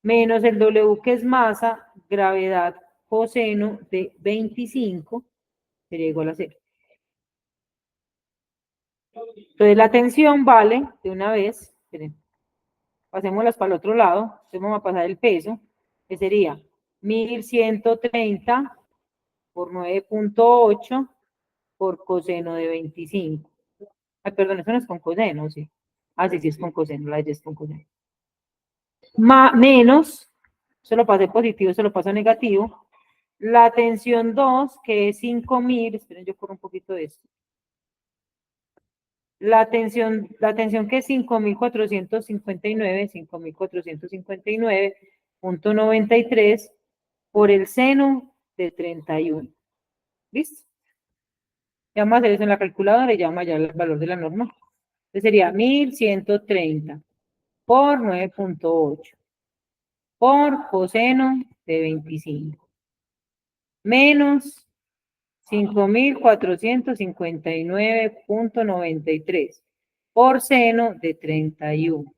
menos el W que es masa, gravedad coseno de 25 sería igual a 0. Entonces la tensión vale, de una vez, esperen, pasémoslas para el otro lado, entonces vamos a pasar el peso, que sería 1130 por 9.8 por coseno de 25. Ay, perdón, eso no es con coseno, sí. Ah, sí, sí es con coseno, la Y es con coseno. Menos, se lo pasé positivo, se lo paso negativo. La tensión 2, que es 5000, esperen, yo corro un poquito de esto. La tensión que es 5459.93 por el seno de 31. ¿Listo? Ya vamos a hacer eso en la calculadora y ya vamos a hallar el valor de la norma. Entonces sería 1130 por 9.8 por coseno de 25 menos 5459.93 por seno de 31.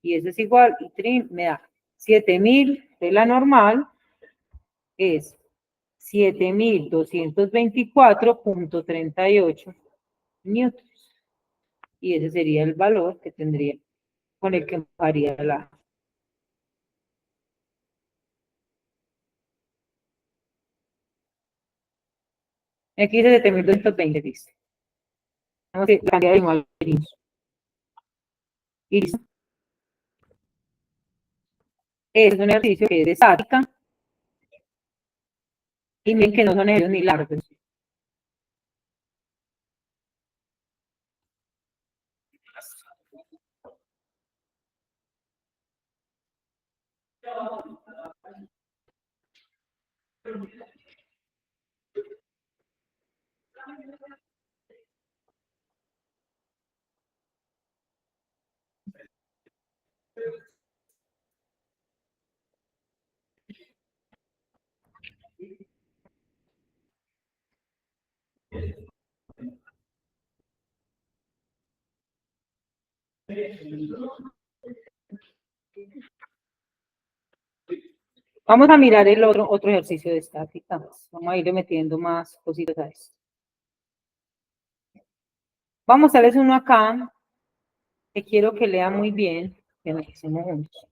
Y eso es igual, y me da 7000 de la normal, es 7.224.38 newtons. Y ese sería el valor que tendría, con el que haría la... Aquí dice 7.220, dice. La cantidad de malverinos. Y es un ejercicio que es de estática. Y miren que no son ejercicios ni largos. Vamos a mirar el otro ejercicio de estática. Vamos a ir metiendo más cositas a esto. Vamos a darles uno acá, que quiero que lean muy bien, que nos hicimos juntos.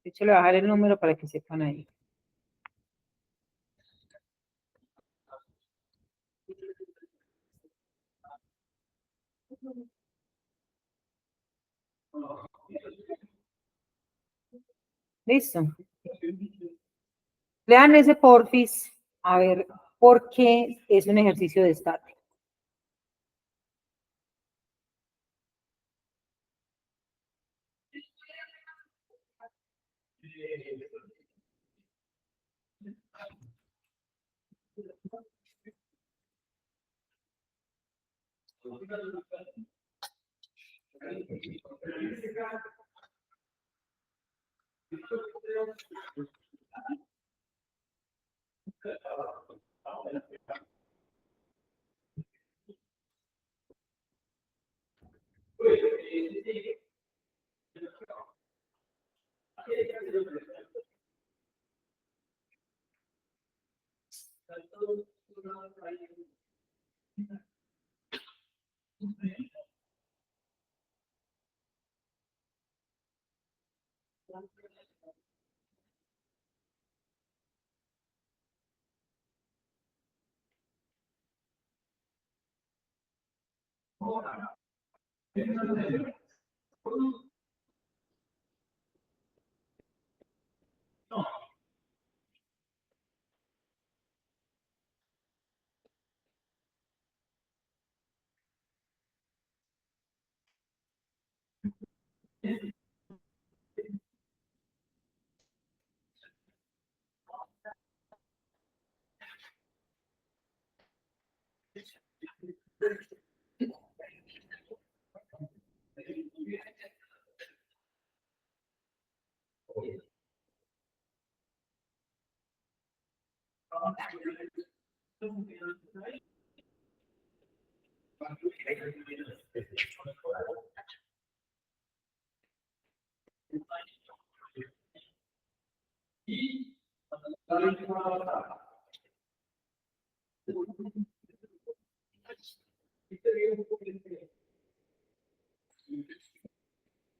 De hecho, le voy a dejar el número para que sepan ahí. ¿Listo? Lean ese porfis, a ver por qué es un ejercicio de estática.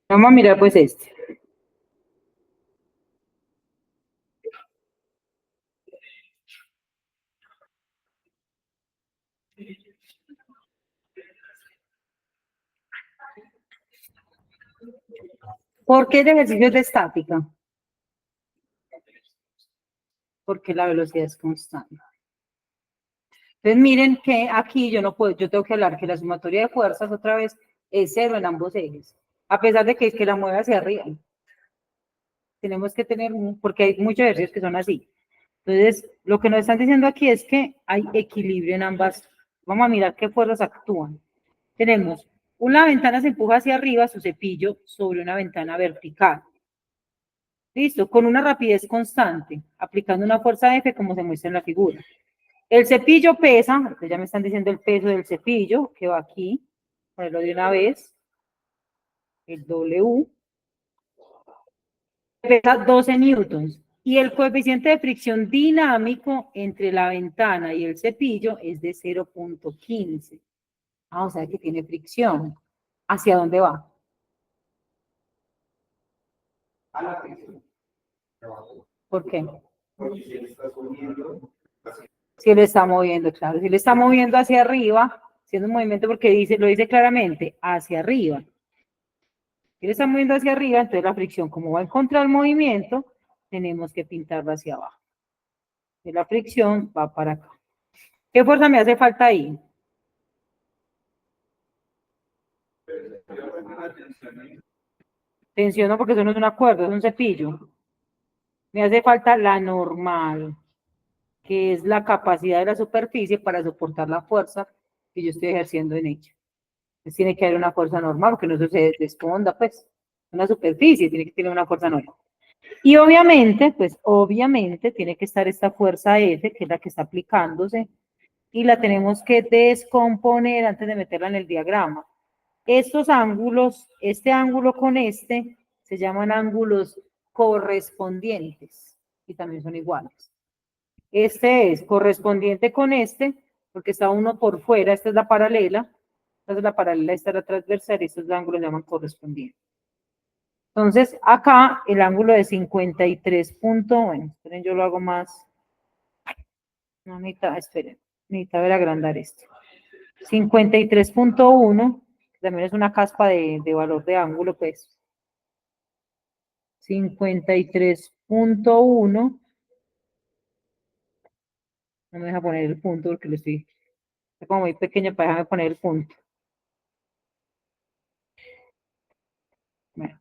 Vamos a mirar pues este. ¿Por qué el ejercicio es de estática? Porque la velocidad es constante. Entonces miren que aquí yo no puedo, yo tengo que hablar que la sumatoria de fuerzas otra vez es cero en ambos ejes, a pesar de que la mueve hacia arriba. Tenemos que tener, porque hay muchos ejercicios que son así. Entonces, lo que nos están diciendo aquí es que hay equilibrio en ambas. Vamos a mirar qué fuerzas actúan. Tenemos una ventana se empuja hacia arriba, su cepillo, sobre una ventana vertical. Listo, con una rapidez constante, aplicando una fuerza F como se muestra en la figura. El cepillo pesa, ya me están diciendo el peso del cepillo, que va aquí, ponerlo de una vez, el W, pesa 12 newtons. Y el coeficiente de fricción dinámico entre la ventana y el cepillo es de 0.15. Ah, o sea que tiene fricción. ¿Hacia dónde va? A la fricción. ¿Por qué? Porque si él está moviendo. Si él está moviendo, claro. Si él está moviendo hacia arriba, siendo un movimiento porque dice, lo dice claramente, hacia arriba. Si él está moviendo hacia arriba, entonces la fricción, como va en contra del movimiento, tenemos que pintarla hacia abajo. Y la fricción va para acá. ¿Qué fuerza me hace falta ahí? Tensiono porque eso no es una cuerda, es un cepillo. Me hace falta la normal, que es la capacidad de la superficie para soportar la fuerza que yo estoy ejerciendo en ella. Entonces tiene que haber una fuerza normal, porque no se desfonda, pues. Una superficie tiene que tener una fuerza normal. Y obviamente, pues obviamente tiene que estar esta fuerza F, que es la que está aplicándose, y la tenemos que descomponer antes de meterla en el diagrama. Estos ángulos, este ángulo con este, se llaman ángulos correspondientes y también son iguales. Este es correspondiente con este, porque está uno por fuera, esta es la paralela, esta es la transversal y estos ángulos se llaman correspondientes. Entonces, acá el ángulo de 53 puntos, bueno, esperen, yo lo hago más, no necesita ver agrandar esto. 53.1, también es una caspa de valor de ángulo, pues. 53.1, no me deja poner el punto porque lo estoy, está como muy pequeño para dejarme poner el punto. Bueno.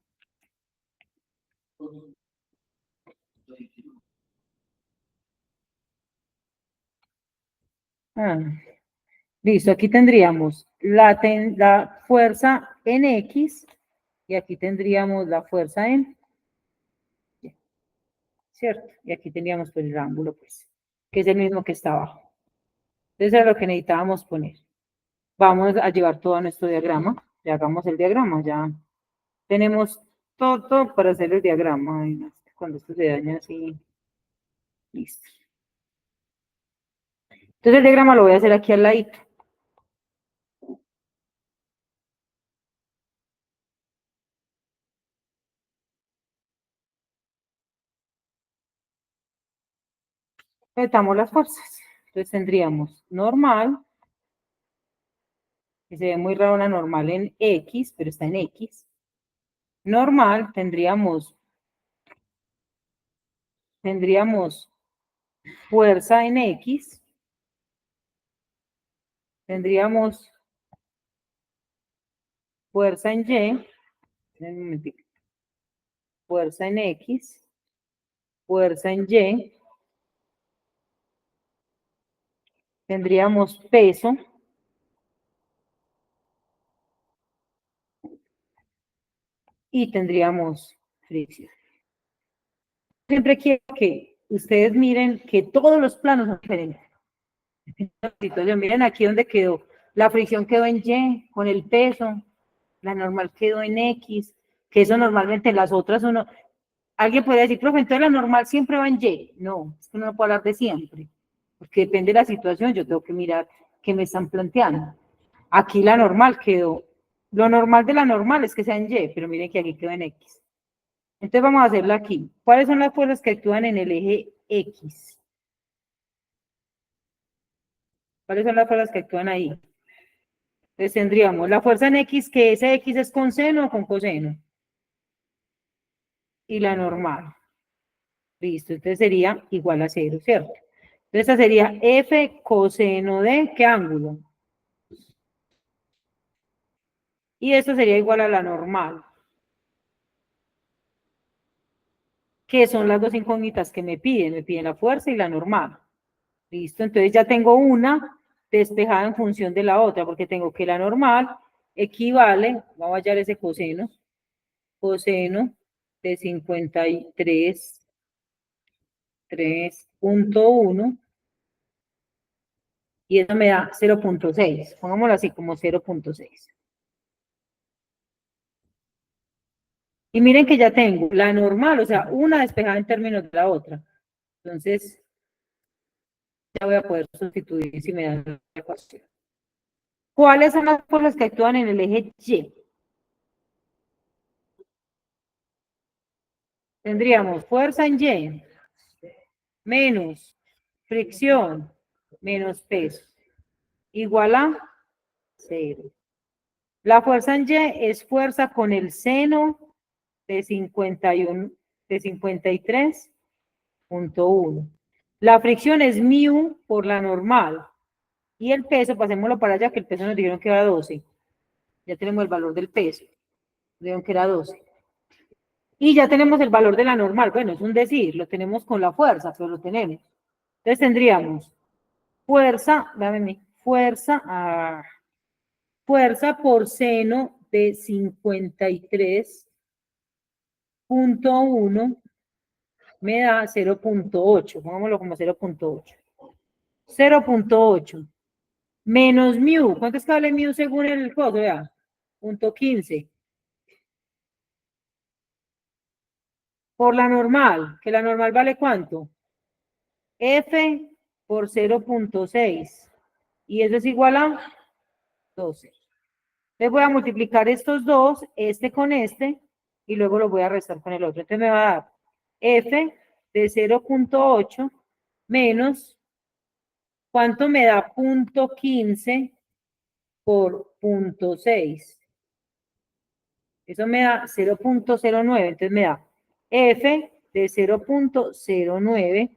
Ah, listo, aquí tendríamos la fuerza en X y aquí tendríamos la fuerza en Y, ¿cierto? Y aquí tendríamos pues el ángulo, pues, que es el mismo que está abajo. Entonces es lo que necesitábamos poner. Vamos a llevar todo a nuestro diagrama. Ya hagamos el diagrama, ya tenemos todo para hacer el diagrama. Ay, no, cuando esto se daña así, listo. Entonces el diagrama lo voy a hacer aquí al ladito. Metamos las fuerzas. Entonces tendríamos normal, que se ve muy raro una normal en X, pero está en X. Normal, tendríamos fuerza en X, tendríamos fuerza en Y, fuerza en X, fuerza en Y, tendríamos peso, y tendríamos fricción. Siempre quiero que ustedes miren que todos los planos son diferentes. Miren aquí donde quedó. La fricción quedó en Y con el peso, la normal quedó en X, que eso normalmente en las otras uno. Alguien podría decir, profe, entonces la normal siempre va en Y. No, es que uno no puede hablar de siempre, porque depende de la situación, yo tengo que mirar qué me están planteando. Aquí la normal quedó, lo normal de la normal es que sea en Y, pero miren que aquí quedó en X. Entonces vamos a hacerla aquí. ¿Cuáles son las fuerzas que actúan en el eje X? ¿Cuáles son las fuerzas que actúan ahí? Entonces tendríamos la fuerza en X, que ese X es con seno o con coseno. Y la normal. Listo, entonces sería igual a 0, ¿cierto? Entonces esta sería F coseno de ¿qué ángulo? Y esto sería igual a la normal, que son las dos incógnitas que me piden la fuerza y la normal. Listo, entonces ya tengo una despejada en función de la otra, porque tengo que la normal equivale, vamos a hallar ese coseno de 53.3.1 y eso me da 0.6, pongámoslo así como 0.6. Y miren que ya tengo la normal, o sea, una despejada en términos de la otra. Entonces, ya voy a poder sustituir si me dan la ecuación. ¿Cuáles son las fuerzas que actúan en el eje Y? Tendríamos fuerza en Y menos fricción menos peso igual a 0. La fuerza en Y es fuerza con el seno de 51, de 53.1. La fricción es mu por la normal. Y el peso, pasémoslo para allá, que el peso nos dijeron que era 12. Ya tenemos el valor del peso. Dijeron que era 12. Y ya tenemos el valor de la normal. Bueno, es un decir, lo tenemos con la fuerza, pero lo tenemos. Entonces tendríamos fuerza, dame fuerza, fuerza por seno de 53.1 me da 0.8, pongámoslo como 0.8. 0.8 menos mu, ¿cuánto es que vale mu según el codo? Vea, punto 15. Por la normal, que la normal vale ¿cuánto? F por 0.6. Y eso es igual a 12. Entonces voy a multiplicar estos dos, este con este, y luego lo voy a restar con el otro. Entonces me va a dar F de 0.8 menos, ¿cuánto me da punto 15 por punto 6? Eso me da 0.09, entonces me da F de 0.09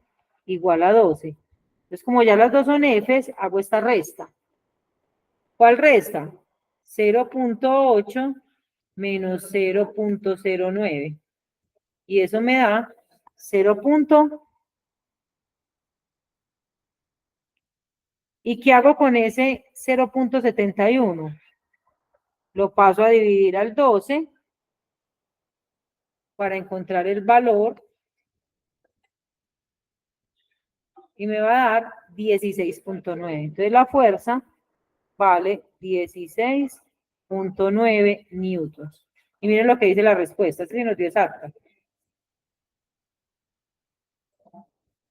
igual a 12. Entonces, como ya las dos son Fs, hago esta resta. ¿Cuál resta? 0.8 menos 0.09. Y eso me da 0. ¿Y qué hago con ese 0.71? Lo paso a dividir al 12 para encontrar el valor y me va a dar 16.9. Entonces la fuerza vale 16.9 newtons. Y miren lo que dice la respuesta, este sí nos dio exacta.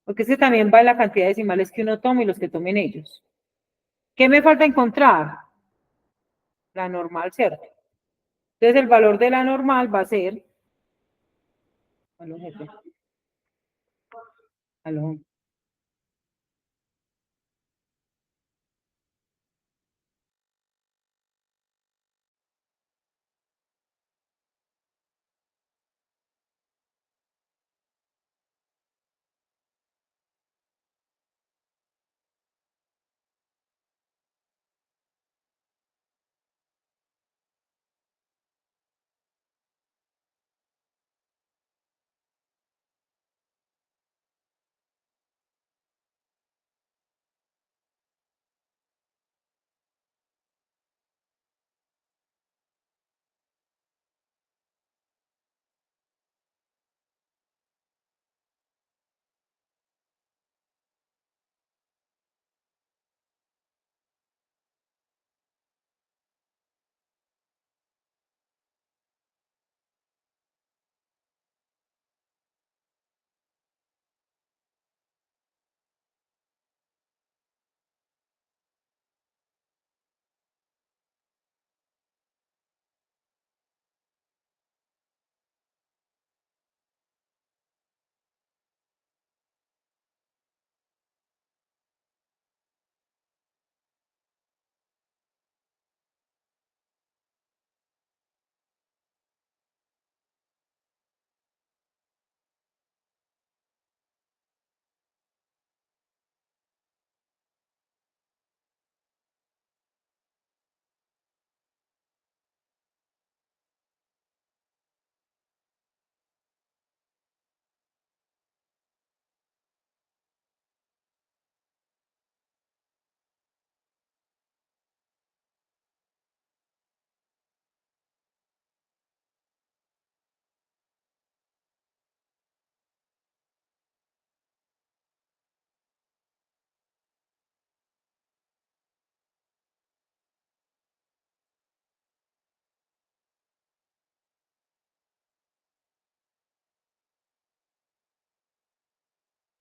Porque ese también va en la cantidad de decimales que uno tome y los que tomen ellos. ¿Qué me falta encontrar? La normal, ¿cierto? Entonces el valor de la normal va a ser, aló, jefe, aló,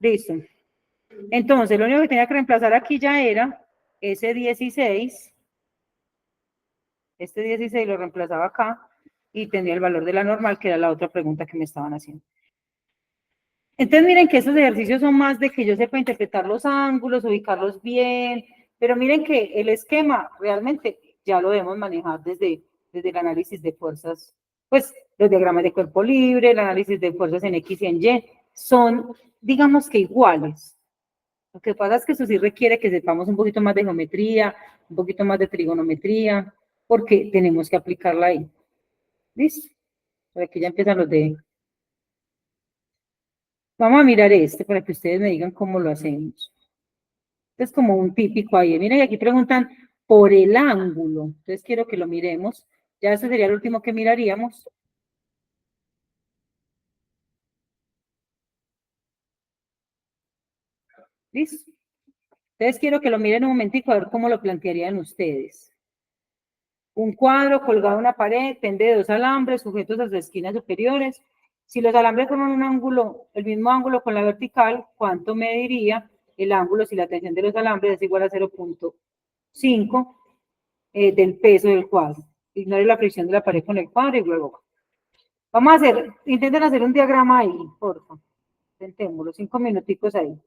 Listo. Entonces, lo único que tenía que reemplazar aquí ya era ese 16. Este 16 lo reemplazaba acá y tendría el valor de la normal, que era la otra pregunta que me estaban haciendo. Entonces, miren que estos ejercicios son más de que yo sepa interpretar los ángulos, ubicarlos bien, pero miren que el esquema realmente ya lo debemos manejar desde el análisis de fuerzas, pues los diagramas de cuerpo libre, el análisis de fuerzas en X y en Y, son, digamos que iguales. Lo que pasa es que eso sí requiere que sepamos un poquito más de geometría, un poquito más de trigonometría, porque tenemos que aplicarla ahí. ¿Listo? Por aquí ya empiezan los de... Vamos a mirar este para que ustedes me digan cómo lo hacemos. Es como un típico ahí. Miren, y aquí preguntan por el ángulo. Entonces quiero que lo miremos. Ya ese sería el último que miraríamos. ¿Listo? Entonces quiero que lo miren un momentico a ver cómo lo plantearían ustedes. Un cuadro colgado en una pared, pende de dos alambres sujetos a sus esquinas superiores. Si los alambres forman un ángulo, el mismo ángulo con la vertical, ¿cuánto mediría el ángulo si la tensión de los alambres es igual a 0,5 del peso del cuadro? Ignore la fricción de la pared con el cuadro y luego. Vamos a hacer, intenten hacer un diagrama ahí, por favor. Intentémoslo, 5 minuticos ahí.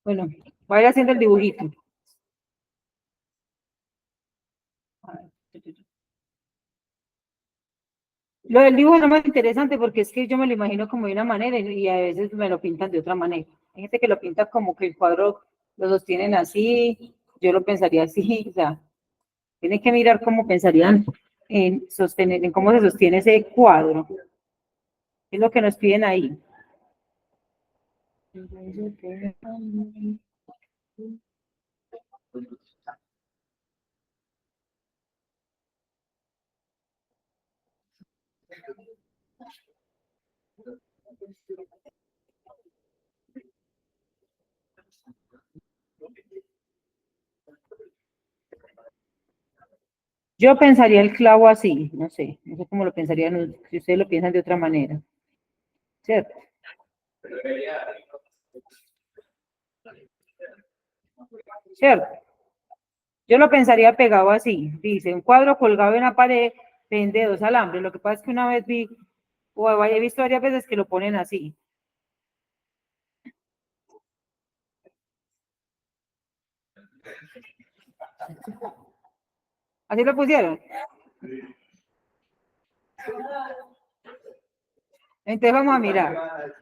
Bueno, voy a ir haciendo el dibujito. Lo del dibujo no me es interesante porque es que yo me lo imagino como de una manera y a veces me lo pintan de otra manera. Hay gente que lo pinta como que el cuadro lo sostienen así, yo lo pensaría así, o sea, tienen que mirar cómo pensarían en sostener, en cómo se sostiene ese cuadro. Es lo que nos piden ahí. Yo pensaría el clavo así, no sé cómo lo pensarían, si ustedes lo piensan de otra manera, ¿cierto? ¿Cierto? Yo lo pensaría pegado así, dice, un cuadro colgado en la pared, pende dos alambres. Lo que pasa es que una vez vi, o he visto varias veces que lo ponen así. ¿Así lo pusieron? Entonces vamos a mirar.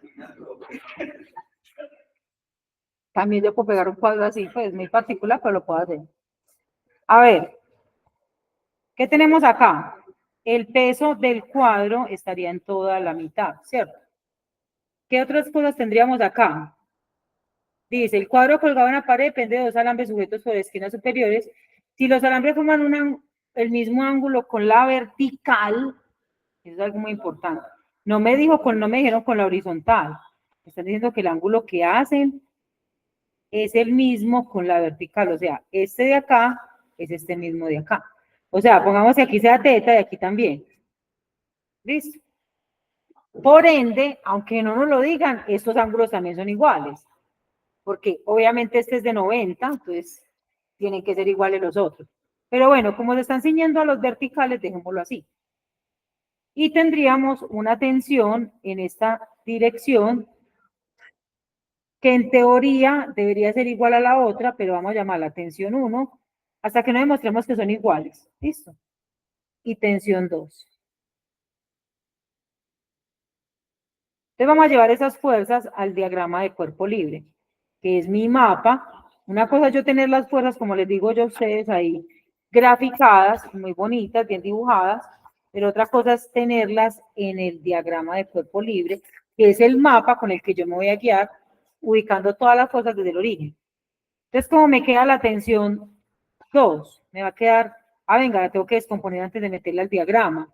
También yo puedo pegar un cuadro así, pues muy particular, pero lo puedo hacer. A ver, ¿qué tenemos acá? el peso del cuadro estaría en toda la mitad, ¿cierto? ¿Qué otras cosas tendríamos acá? Dice, el cuadro colgado en la pared depende de dos alambres sujetos por esquinas superiores. Si los alambres forman el mismo ángulo con la vertical, eso es algo muy importante. No me dijeron con la horizontal. Están diciendo que el ángulo que hacen es el mismo con la vertical. O sea, este de acá es este mismo de acá. O sea, pongamos que aquí sea teta y aquí también. ¿Listo? Por ende, aunque no nos lo digan, estos ángulos también son iguales. Porque obviamente este es de 90, entonces tienen que ser iguales los otros. Pero bueno, como se están ciñendo a los verticales, dejémoslo así. Y tendríamos una tensión en esta dirección que en teoría debería ser igual a la otra, pero vamos a llamarla tensión 1 hasta que no demostremos que son iguales. ¿Listo? Y tensión 2. Entonces vamos a llevar esas fuerzas al diagrama de cuerpo libre, que es mi mapa. Una cosa es yo tener las fuerzas, como les digo yo a ustedes ahí, graficadas, muy bonitas, bien dibujadas, pero otra cosa es tenerlas en el diagrama de cuerpo libre, que es el mapa con el que yo me voy a guiar, ubicando todas las cosas desde el origen. Entonces, como me queda la tensión 2, me va a quedar, venga, la tengo que descomponer antes de meterla al diagrama.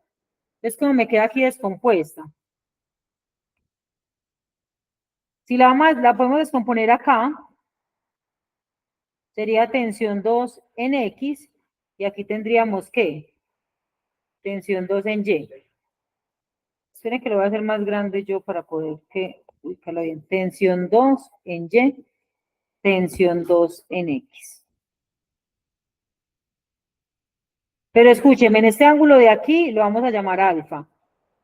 Entonces, como me queda aquí descompuesta. Si la podemos descomponer acá, sería tensión 2 en X, y aquí tendríamos que tensión 2 en Y. Esperen que lo voy a hacer más grande yo para poder ubicarlo bien. Tensión 2 en Y, tensión 2 en X. Pero escúchenme, en este ángulo de aquí lo vamos a llamar alfa.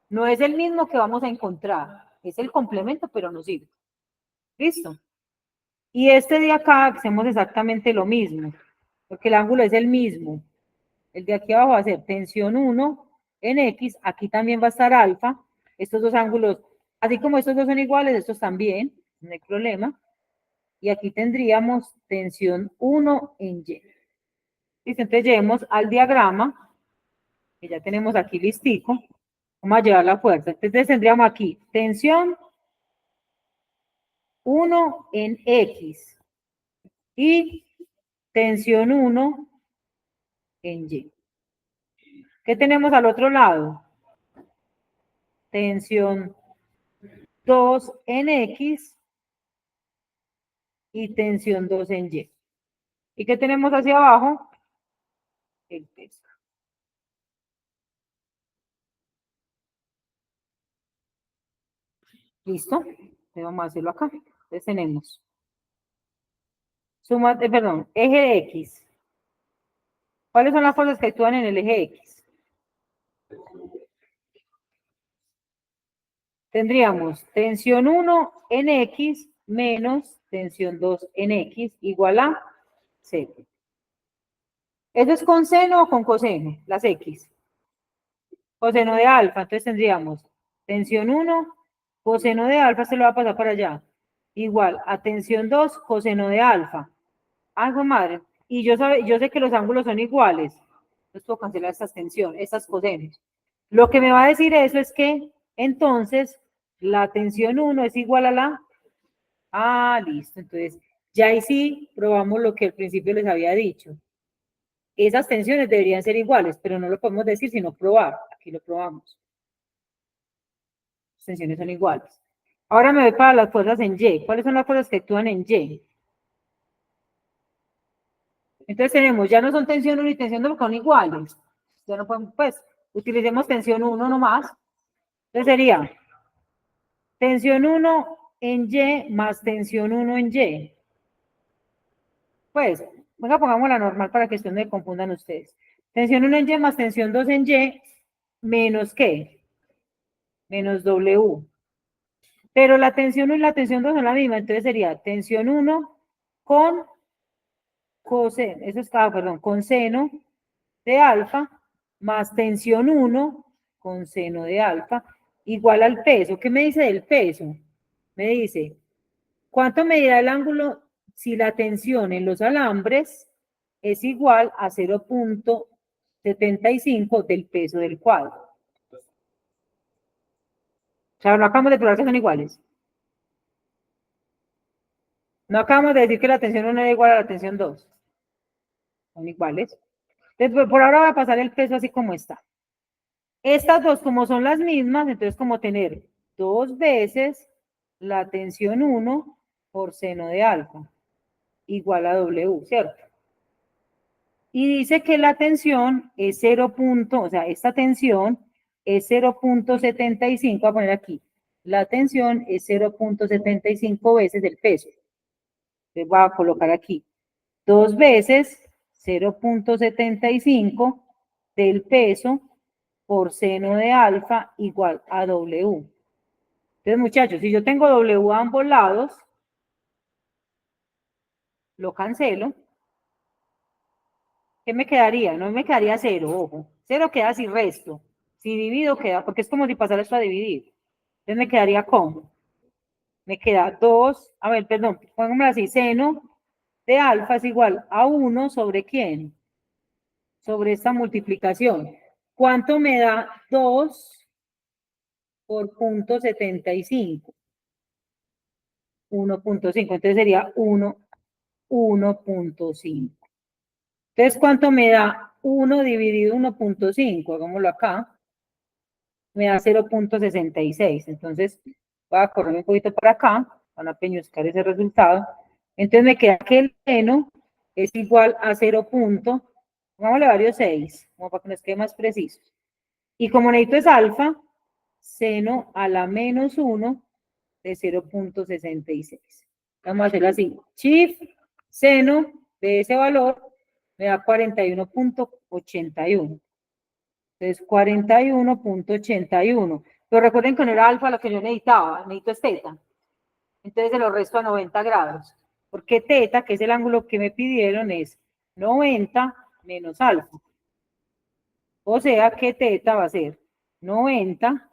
No es el mismo que vamos a encontrar, es el complemento, pero no sirve. ¿Listo? Y este de acá hacemos exactamente lo mismo, porque el ángulo es el mismo. El de aquí abajo va a ser tensión 1 en X, aquí también va a estar alfa, estos dos ángulos, así como estos dos son iguales, estos también, no hay problema. Y aquí tendríamos tensión 1 en Y. Listo, entonces llevemos al diagrama, que ya tenemos aquí listico, vamos a llevar la fuerza. Entonces tendríamos aquí tensión 1 en X y tensión 1 en Y. ¿Qué tenemos al otro lado? Tensión 2 en X y tensión 2 en Y. ¿Y qué tenemos hacia abajo? El peso. ¿Listo? Vamos a hacerlo acá. Entonces tenemos eje de X. ¿Cuáles son las fuerzas que actúan en el eje X? Tendríamos tensión 1 en X menos tensión 2 en X igual a 0. ¿Eso es con seno o con coseno? Las X. Coseno de alfa. Entonces tendríamos tensión 1, coseno de alfa, se lo va a pasar para allá. Igual a tensión 2, coseno de alfa. Algo madre. Y yo sé que los ángulos son iguales. Entonces puedo cancelar estas tensiones, estas cosenos. Lo que me va a decir eso es que entonces la tensión 1 es igual a la... listo. Entonces ya ahí sí probamos lo que al principio les había dicho. Esas tensiones deberían ser iguales, pero no lo podemos decir sino probar. Aquí lo probamos. Las tensiones son iguales. Ahora me voy para las fuerzas en Y. ¿Cuáles son las fuerzas que actúan en Y? Entonces tenemos, ya no son tensión 1 y tensión 2 porque son iguales. Ya no podemos, pues, utilicemos tensión 1 nomás. Entonces sería tensión 1 en Y más tensión 1 en Y. Pues, venga, pongamos la normal para que esto no me confundan ustedes. Tensión 1 en Y más tensión 2 en Y menos ¿qué? Menos W. Pero la tensión 1 y la tensión 2 son la misma, entonces sería tensión 1 con coseno, eso es, perdón, con seno de alfa más tensión 1 con seno de alfa igual al peso. ¿Qué me dice del peso? Me dice, ¿cuánto medirá el ángulo si la tensión en los alambres es igual a 0.75 del peso del cuadro? O sea, no acabamos de probar que son iguales. No acabamos de decir que la tensión 1 era igual a la tensión 2. Son iguales. Entonces, por ahora voy a pasar el peso así como está. Estas dos, como son las mismas, entonces como tener 2 veces la tensión 1 por seno de alfa, igual a W, ¿cierto? Y dice que la tensión es 0. O sea, esta tensión es 0.75, voy a poner aquí. La tensión es 0.75 veces el peso. Entonces voy a colocar aquí 2 veces 0.75 del peso por seno de alfa igual a W. Entonces, muchachos, si yo tengo W a ambos lados, lo cancelo. ¿Qué me quedaría? No me quedaría 0, ojo. 0 queda sin resto. Si divido queda, porque es como si pasara esto a dividir. Entonces me quedaría ¿cómo? Me queda 2, a ver, perdón, pongámoslo así, seno de alfa es igual a 1 sobre ¿quién? Sobre esta multiplicación. ¿Cuánto me da 2 por 0.75? 1.5, entonces sería 1.5. Entonces, ¿cuánto me da 1 dividido 1.5? Hagámoslo acá. Me da 0.66. Entonces, voy a correr un poquito para acá, van a peñuscar ese resultado. Entonces, me queda que el seno es igual a 0. Pongámosle varios 6, como para que nos quede más preciso. Y como necesito es alfa, seno a la menos 1 de 0.66. Vamos a hacerlo así. Shift, seno de ese valor me da 41.81. Entonces, 41.81. Pero recuerden que no era alfa lo que yo necesitaba, necesito es teta. Entonces se lo resto a 90 grados. Porque teta, que es el ángulo que me pidieron, es 90 menos alfa. O sea que teta va a ser 90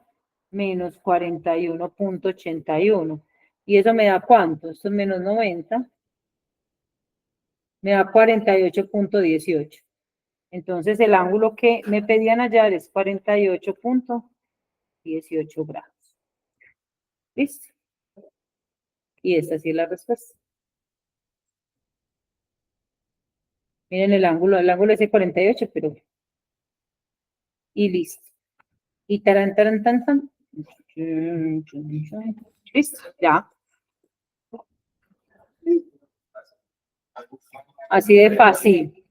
menos 41.81. ¿Y eso me da cuánto? Esto es menos 90. Me da 48.18. Entonces el ángulo que me pedían hallar es 48.18 grados. ¿Listo? Y esta sí es la respuesta. Miren el ángulo es de 48, pero... Y listo. Y taran, taran, tan, tan. Listo, ya. Así de fácil.